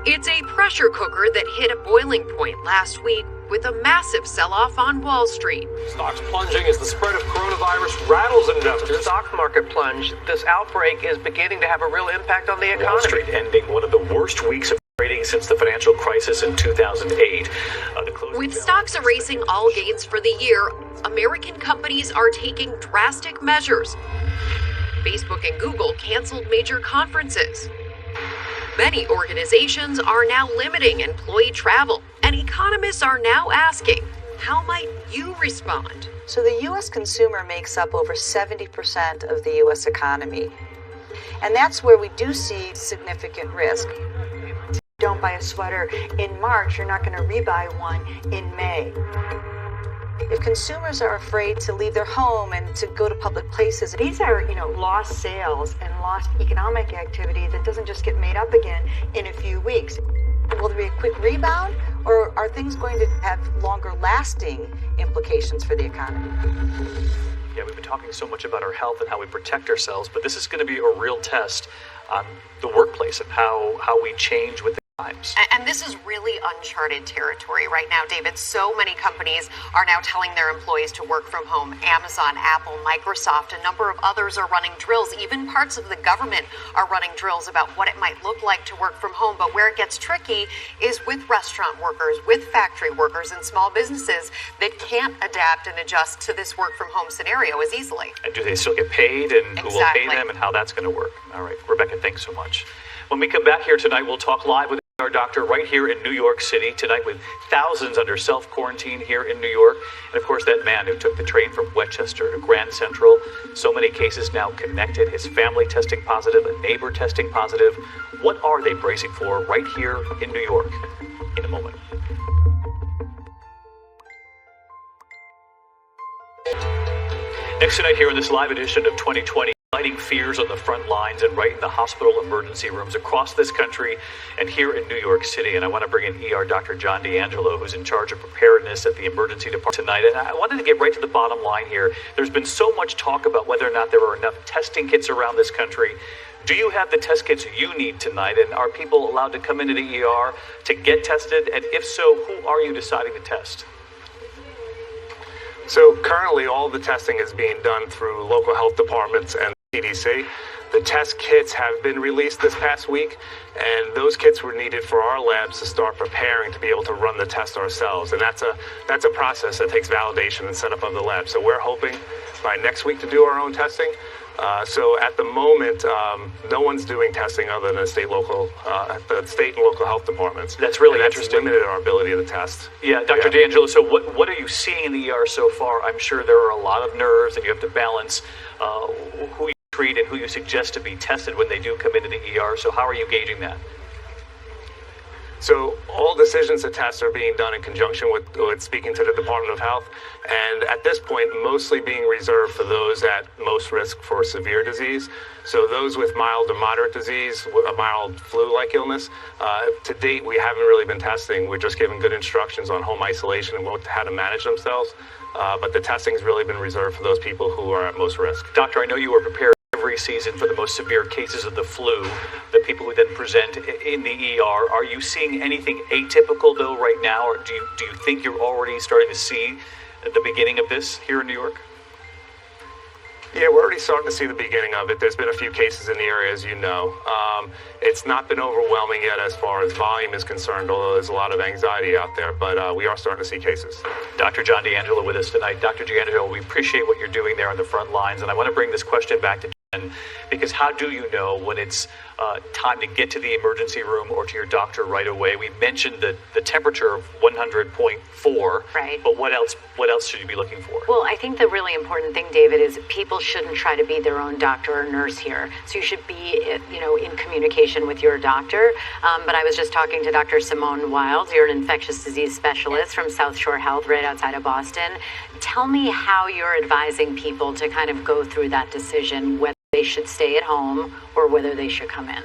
It's a pressure cooker that hit a boiling point last week with a massive sell-off on Wall Street. Stocks plunging as the spread of coronavirus rattles investors. Stock market plunge. This outbreak is beginning to have a real impact on the economy. Wall Street ending one of the worst weeks of trading since the financial crisis in 2008. With stocks erasing all gains for the year, American companies are taking drastic measures. Facebook and Google canceled major conferences. Many organizations are now limiting employee travel, and economists are now asking, how might you respond? So the U.S. consumer makes up over 70% of the U.S. economy. And that's where we do see significant risk. Don't buy a sweater in March, you're not going to rebuy one in May. If consumers are afraid to leave their home and to go to public places, these are, lost sales and lost economic activity that doesn't just get made up again in a few weeks. Will there be a quick rebound, or are things going to have longer lasting implications for the economy? Yeah, we've been talking so much about our health and how we protect ourselves, but this is going to be a real test on the workplace and how we change with the times. And this is really uncharted territory right now, David. So many companies are now telling their employees to work from home. Amazon, Apple, Microsoft, a number of others are running drills. Even parts of the government are running drills about what it might look like to work from home. But where it gets tricky is with restaurant workers, with factory workers, and small businesses that can't adapt and adjust to this work from home scenario as easily. And do they still get paid, and who will pay Exactly. them, and how that's going to work? All right, Rebecca, thanks so much. When we come back here tonight, we'll talk live with our doctor right here in New York City tonight, with thousands under self-quarantine here in New York. And of course, that man who took the train from Westchester to Grand Central. So many cases now connected. His family testing positive, a neighbor testing positive. What are they bracing for right here in New York? In a moment. Next tonight here in this live edition of 2020, fighting fears on the front lines and right in the hospital emergency rooms across this country and here in New York City. And I want to bring in ER Dr. John D'Angelo, who's in charge of preparedness at the emergency department tonight. And I wanted to get right to the bottom line here. There's been so much talk about whether or not there are enough testing kits around this country. Do you have the test kits you need tonight? And are people allowed to come into the ER to get tested? And if so, who are you deciding to test? So currently all the testing is being done through local health departments and CDC. The test kits have been released this past week, and those kits were needed for our labs to start preparing to be able to run the test ourselves. And that's a process that takes validation and setup of the lab. So we're hoping by next week to do our own testing. So at the moment, no one's doing testing other than the state and local health departments. That's really and that's interesting. Limited our ability to test. Yeah, Dr. D'Angelo, so what are you seeing in the ER so far? I'm sure there are a lot of nerves, and you have to balance who you treat and who you suggest to be tested when they do come into the ER. So how are you gauging that? So all decisions to test are being done in conjunction with speaking to the Department of Health, and at this point, mostly being reserved for those at most risk for severe disease. So those with mild to moderate disease, a mild flu-like illness, to date, we haven't really been testing. We're just giving good instructions on home isolation and how to manage themselves. But the testing has really been reserved for those people who are at most risk. Doctor, I know you were prepared every season for the most severe cases of the flu, the people who then present in the ER. Are you seeing anything atypical, though, right now? Or do you think you're already starting to see the beginning of this here in New York? Yeah, we're already starting to see the beginning of it. There's been a few cases in the area, as you know. It's not been overwhelming yet as far as volume is concerned, although there's a lot of anxiety out there, but we are starting to see cases. Dr. John D'Angelo with us tonight. Dr. D'Angelo, we appreciate what you're doing there on the front lines, and I want to bring this question back to Jen, because how do you know when it's time to get to the emergency room or to your doctor right away? We mentioned the temperature of 100.4, right? But what else should you be looking for? Well, I think the really important thing, David, is people shouldn't try to be their own doctor or nurse here. So you should be, in communication with your doctor. But I was just talking to Dr. Simone Wiles. You're an infectious disease specialist from South Shore Health right outside of Boston. Tell me how you're advising people to kind of go through that decision, whether they should stay at home or whether they should come in.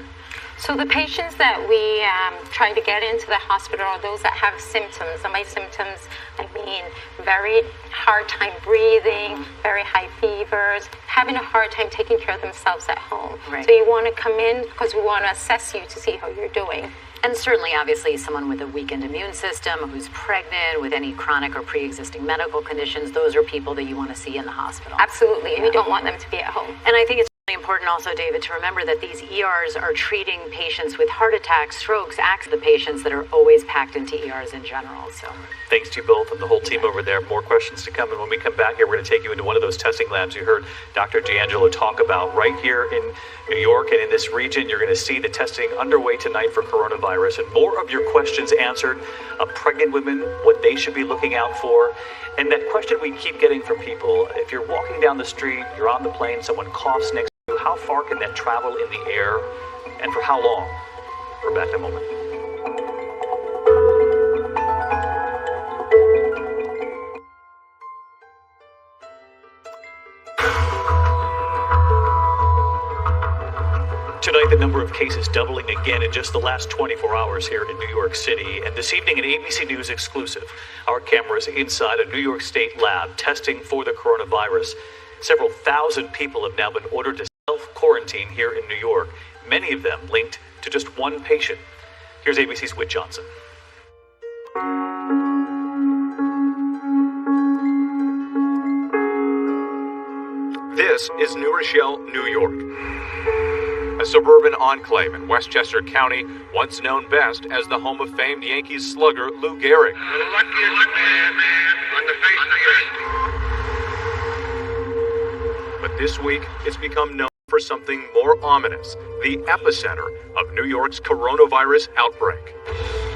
So the patients that we try to get into the hospital are those that have symptoms. And by symptoms, I mean very hard time breathing, very high fevers, having a hard time taking care of themselves at home. Right. So you want to come in because we want to assess you to see how you're doing. And certainly, obviously, someone with a weakened immune system, who's pregnant, with any chronic or pre-existing medical conditions, those are people that you want to see in the hospital. Absolutely. Yeah. We don't want them to be at home. And I think it's really important also, David, to remember that these ERs are treating patients with heart attacks, strokes, the patients that are always packed into ERs in general. So thanks to you both and the whole team over there. More questions to come. And when we come back here, we're going to take you into one of those testing labs you heard Dr. D'Angelo talk about right here in New York and in this region. You're going to see the testing underway tonight for coronavirus and more of your questions answered. Pregnant women, what they should be looking out for. And that question we keep getting from people, if you're walking down the street, you're on the plane, someone coughs next to you, how far can that travel in the air and for how long? We're back in a moment. Tonight, the number of cases doubling again in just the last 24 hours here in New York City. And this evening, an ABC News exclusive. Our cameras inside a New York State lab testing for the coronavirus. Several thousand people have now been ordered to self-quarantine here in New York, many of them linked to just one patient. Here's ABC's Whit Johnson. This is New Rochelle, New York. A suburban enclave in Westchester County, once known best as the home of famed Yankees slugger Lou Gehrig. The luckiest man on the face of the earth. But this week, it's become known for something more ominous, the epicenter of New York's coronavirus outbreak.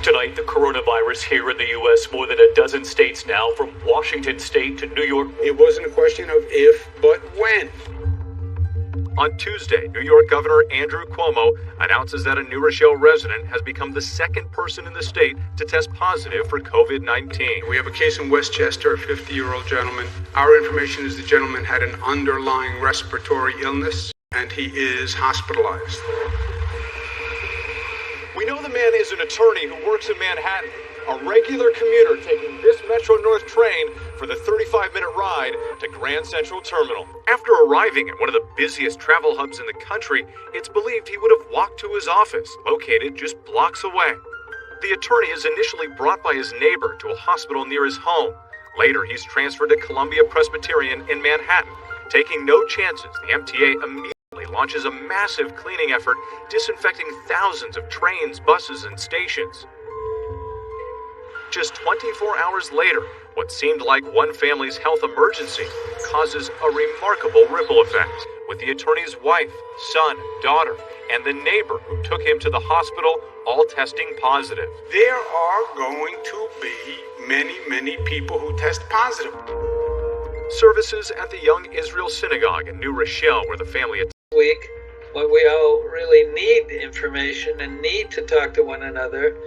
Tonight, the coronavirus here in the U.S., more than a dozen states now, from Washington State to New York. It wasn't a question of if, but when. On Tuesday, New York Governor Andrew Cuomo announces that a New Rochelle resident has become the second person in the state to test positive for COVID-19. We have a case in Westchester, a 50-year-old gentleman. Our information is the gentleman had an underlying respiratory illness, and he is hospitalized. We know the man is an attorney who works in Manhattan, a regular commuter taking this Metro North train for the 35-minute ride to Grand Central Terminal. After arriving at one of the busiest travel hubs in the country, it's believed he would have walked to his office, located just blocks away. The attorney is initially brought by his neighbor to a hospital near his home. Later, he's transferred to Columbia Presbyterian in Manhattan. Taking no chances, the MTA immediately launches a massive cleaning effort, disinfecting thousands of trains, buses, and stations. Just 24 hours later, what seemed like one family's health emergency causes a remarkable ripple effect, with the attorney's wife, son, daughter, and the neighbor who took him to the hospital all testing positive. There are going to be many people who test positive. Services at the Young Israel Synagogue in New Rochelle, where the family attended. Week, when we all really need information and need to talk to one another,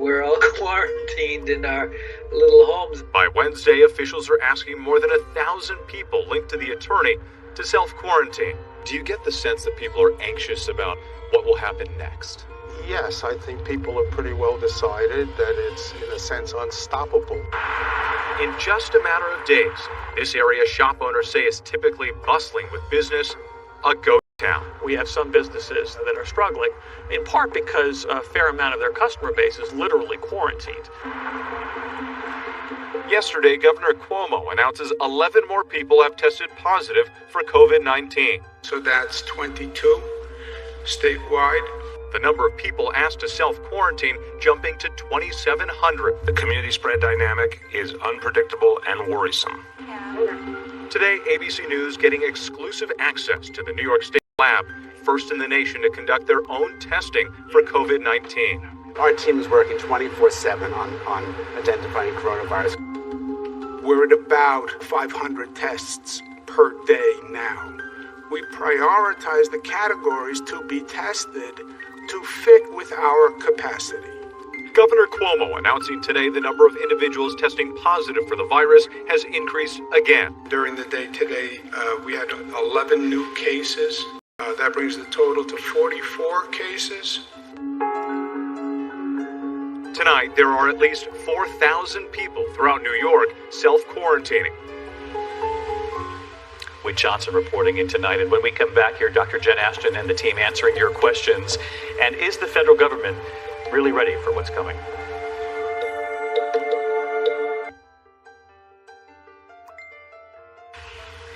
we're all quarantined in our little homes. By Wednesday, officials are asking more than 1,000 people linked to the attorney to self-quarantine. Do you get the sense that people are anxious about what will happen next? Yes, I think people are pretty well decided that it's, in a sense, unstoppable. In just a matter of days, this area shop owners say is typically bustling with business, a ghost town. We have some businesses that are struggling, in part because a fair amount of their customer base is literally quarantined. Yesterday, Governor Cuomo announces 11 more people have tested positive for COVID-19. So that's 22 statewide. The number of people asked to self-quarantine jumping to 2,700. The community spread dynamic is unpredictable and worrisome. Today, ABC News getting exclusive access to the New York State lab, first in the nation to conduct their own testing for COVID-19. Our team is working 24/7 on identifying coronavirus. We're at about 500 tests per day now. We prioritize the categories to be tested to fit with our capacity. Governor Cuomo announcing today the number of individuals testing positive for the virus has increased again. During the day today, we had 11 new cases. That brings the total to 44 cases. Tonight, there are at least 4,000 people throughout New York self-quarantining. With Johnson reporting in tonight. And when we come back here, Dr. Jen Ashton and the team answering your questions. And is the federal government really ready for what's coming?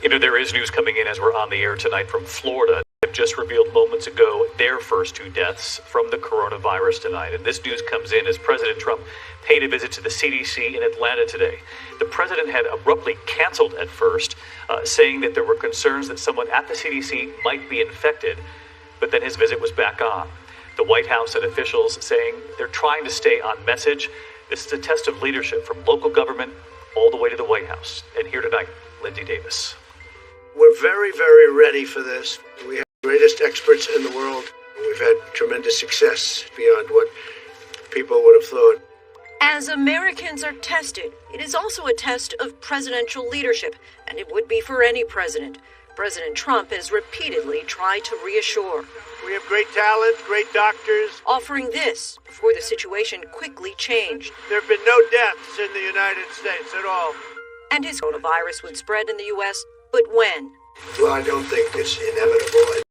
You know, there is news coming in as we're on the air tonight from Florida. They've just revealed moments ago their first 2 deaths from the coronavirus tonight. And this news comes in as President Trump paid a visit to the CDC in Atlanta today. The president had abruptly canceled at first, saying that there were concerns that someone at the CDC might be infected, but then his visit was back on. The White House and officials saying they're trying to stay on message. This is a test of leadership from local government all the way to the White House. And here tonight, Lindsay Davis. We're very, very ready for this. We have the greatest experts in the world. We've had tremendous success beyond what people would have thought. As Americans are tested, it is also a test of presidential leadership, and it would be for any president. President Trump has repeatedly tried to reassure. We have great talent, great doctors. Offering this before the situation quickly changed. There have been no deaths in the United States at all. And his coronavirus would spread in the U.S., but when? Well, I don't think it's inevitable. It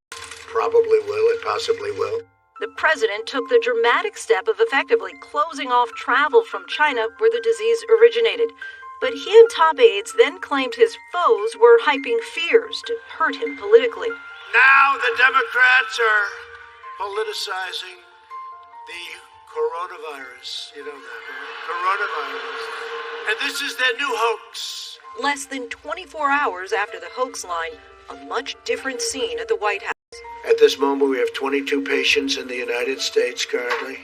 probably will. It possibly will. The president took the dramatic step of effectively closing off travel from China where the disease originated. But he and top aides then claimed his foes were hyping fears to hurt him politically. Now the Democrats are politicizing the coronavirus. You know that, right? Coronavirus. And this is their new hoax. Less than 24 hours after the hoax line, a much different scene at the White House. At this moment, we have 22 patients in the United States currently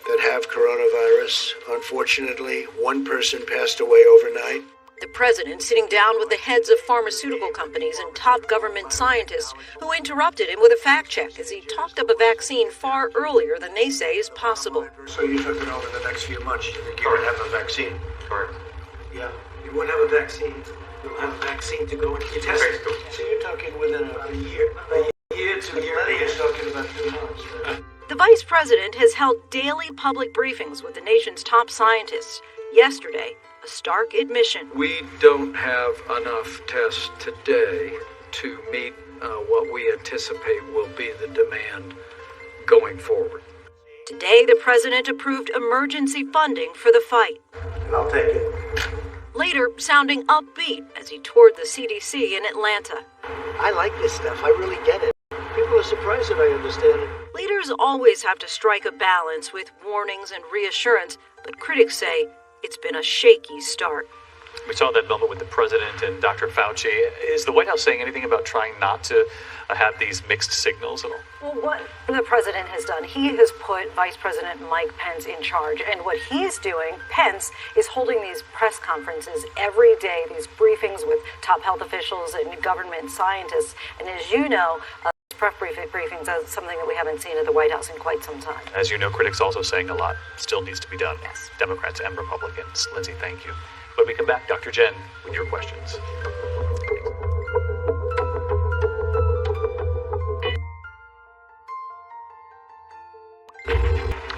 that have coronavirus. Unfortunately, 1 person passed away overnight. The president sitting down with the heads of pharmaceutical companies and top government scientists who interrupted him with a fact check as he talked up a vaccine far earlier than they say is possible. So you took it over the next few months. You think you would have a vaccine? Correct. Yeah. You won't have a vaccine. You'll have a vaccine to go and get tested. So you're talking within a year. A year to a year. You're talking about 2 months. Right? The vice president has held daily public briefings with the nation's top scientists. Yesterday, a stark admission. We don't have enough tests today to meet what we anticipate will be the demand going forward. Today, the president approved emergency funding for the fight. I'll take it. Later, sounding upbeat as he toured the CDC in Atlanta. I like this stuff. I really get it. People are surprised that I understand it. Leaders always have to strike a balance with warnings and reassurance, but critics say it's been a shaky start. We saw that moment with the president and Dr. Fauci. Is the White House saying anything about trying not to have these mixed signals at all? Well, what the president has done, he has put Vice President Mike Pence in charge. And what he's doing, Pence, is holding these press conferences every day, these briefings with top health officials and government scientists. And as you know, press briefings is something that we haven't seen at the White House in quite some time. As you know, critics also saying a lot still needs to be done. Yes. Democrats and Republicans. Lindsay, thank you. When we come back, Dr. Jen, with your questions.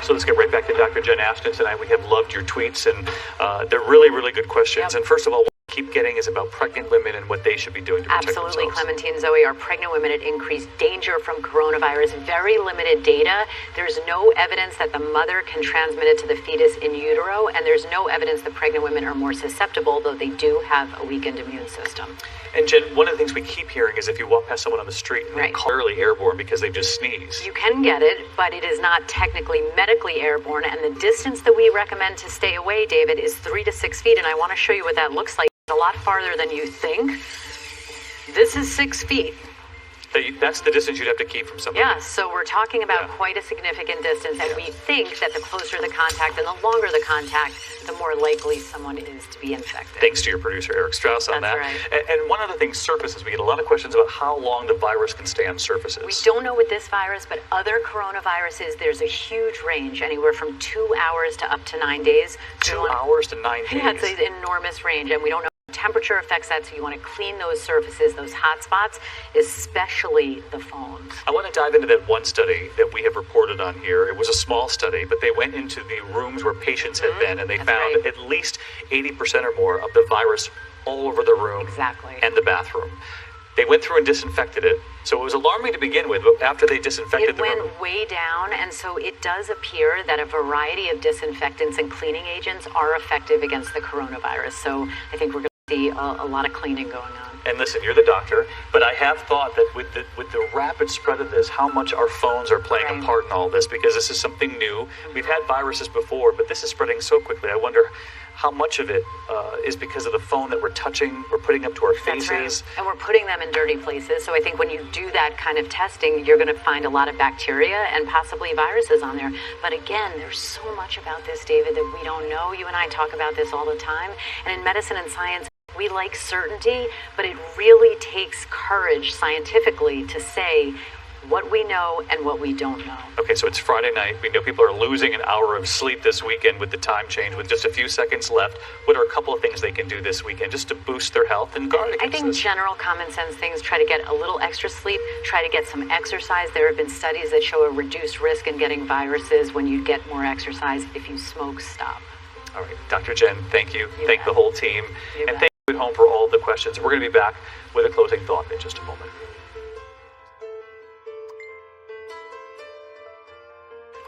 So let's get right back to Dr. Jen Ashton tonight. We have loved your tweets, and they're really, really good questions. Yep. And first of all, what we keep getting is about pregnant women and what they should be doing to protect themselves. Absolutely, Clementine, Zoe, are pregnant women at increased danger from coronavirus. Very limited data. There's no evidence that the mother can transmit it to the fetus in utero, and there's no evidence that pregnant women are more susceptible, though they do have a weakened immune system. And Jen, one of the things we keep hearing is if you walk past someone on the street and they're clearly airborne because they just sneeze. You can get it, but it is not technically medically airborne, and the distance that we recommend to stay away, David, is 3 to 6 feet, and I want to show you what that looks like. It's a lot farther than you think. This is 6 feet. That's the distance you'd have to keep from somebody. Yeah, so we're talking about quite a significant distance, and we think that the closer the contact and the longer the contact, the more likely someone is to be infected. Thanks to your producer, Eric Strauss, on that. Right. And one other thing, surfaces. We get a lot of questions about how long the virus can stay on surfaces. We don't know with this virus, but other coronaviruses, there's a huge range, anywhere from 2 hours to up to 9 days. 2 hours to 9 days? Yeah, it's an enormous range, and we don't know. Temperature affects that, so you want to clean those surfaces, those hot spots, especially the phones. I want to dive into that one study that we have reported on here. It was a small study, but they went into the rooms where patients had been, and they found at least 80% or more of the virus all over the room and the bathroom. They went through and disinfected it. So it was alarming to begin with, but after they disinfected the room. It went way down, and so it does appear that a variety of disinfectants and cleaning agents are effective against the coronavirus. So I think we're going to see a lot of cleaning going on. And listen, you're the doctor, but I have thought that with the rapid spread of this, how much our phones are playing a part in all this, because this is something new. We've had viruses before, but this is spreading so quickly. I wonder how much of it is because of the phone that we're touching, we're putting up to our faces. That's right. And we're putting them in dirty places. So I think when you do that kind of testing, you're going to find a lot of bacteria and possibly viruses on there. But again, there's so much about this, David, that we don't know. You and I talk about this all the time. And in medicine and science, we like certainty, but it really takes courage scientifically to say what we know and what we don't know. Okay, so it's Friday night. We know people are losing an hour of sleep this weekend with the time change, with just a few seconds left. What are a couple of things they can do this weekend just to boost their health and guard against this? I think general common sense things, try to get a little extra sleep, try to get some exercise. There have been studies that show a reduced risk in getting viruses when you get more exercise. If you smoke, stop. All right, Dr. Jen, thank you. Thank the whole team. And thank you at home for all the questions. We're going to be back with a closing thought in just a moment.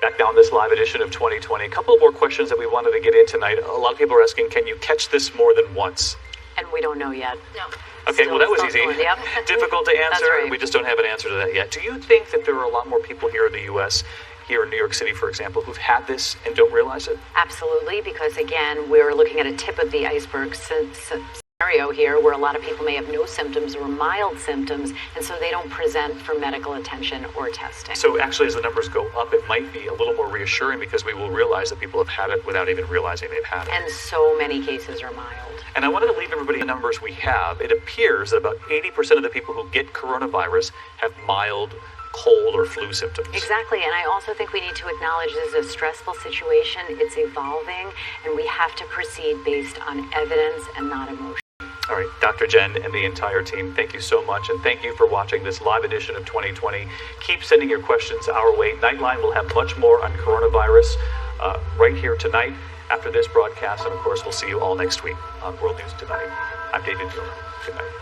Back now on this live edition of 2020. A couple of more questions that we wanted to get in tonight. A lot of people are asking, can you catch this more than once? And we don't know yet. No. Okay, well, that was easy. Yep. Difficult to answer. Right. We just don't have an answer to that yet. Do you think that there are a lot more people here in the U.S., here in New York City, for example, who've had this and don't realize it? Absolutely, because again, we're looking at a tip of the iceberg scenario here where a lot of people may have no symptoms or mild symptoms, and so they don't present for medical attention or testing. So actually, as the numbers go up, it might be a little more reassuring because we will realize that people have had it without even realizing they've had it. And so many cases are mild. And I wanted to leave everybody the numbers we have. It appears that about 80% of the people who get coronavirus have mild cold or flu symptoms. Exactly, and I also think we need to acknowledge this is a stressful situation. It's evolving, and we have to proceed based on evidence and not emotion. All right, Dr. Jen and the entire team, thank you so much, and thank you for watching this live edition of 2020. Keep sending your questions our way. Nightline will have much more on coronavirus right here tonight after this broadcast, and of course, we'll see you all next week on World News Tonight. I'm David Gilmer. Good night.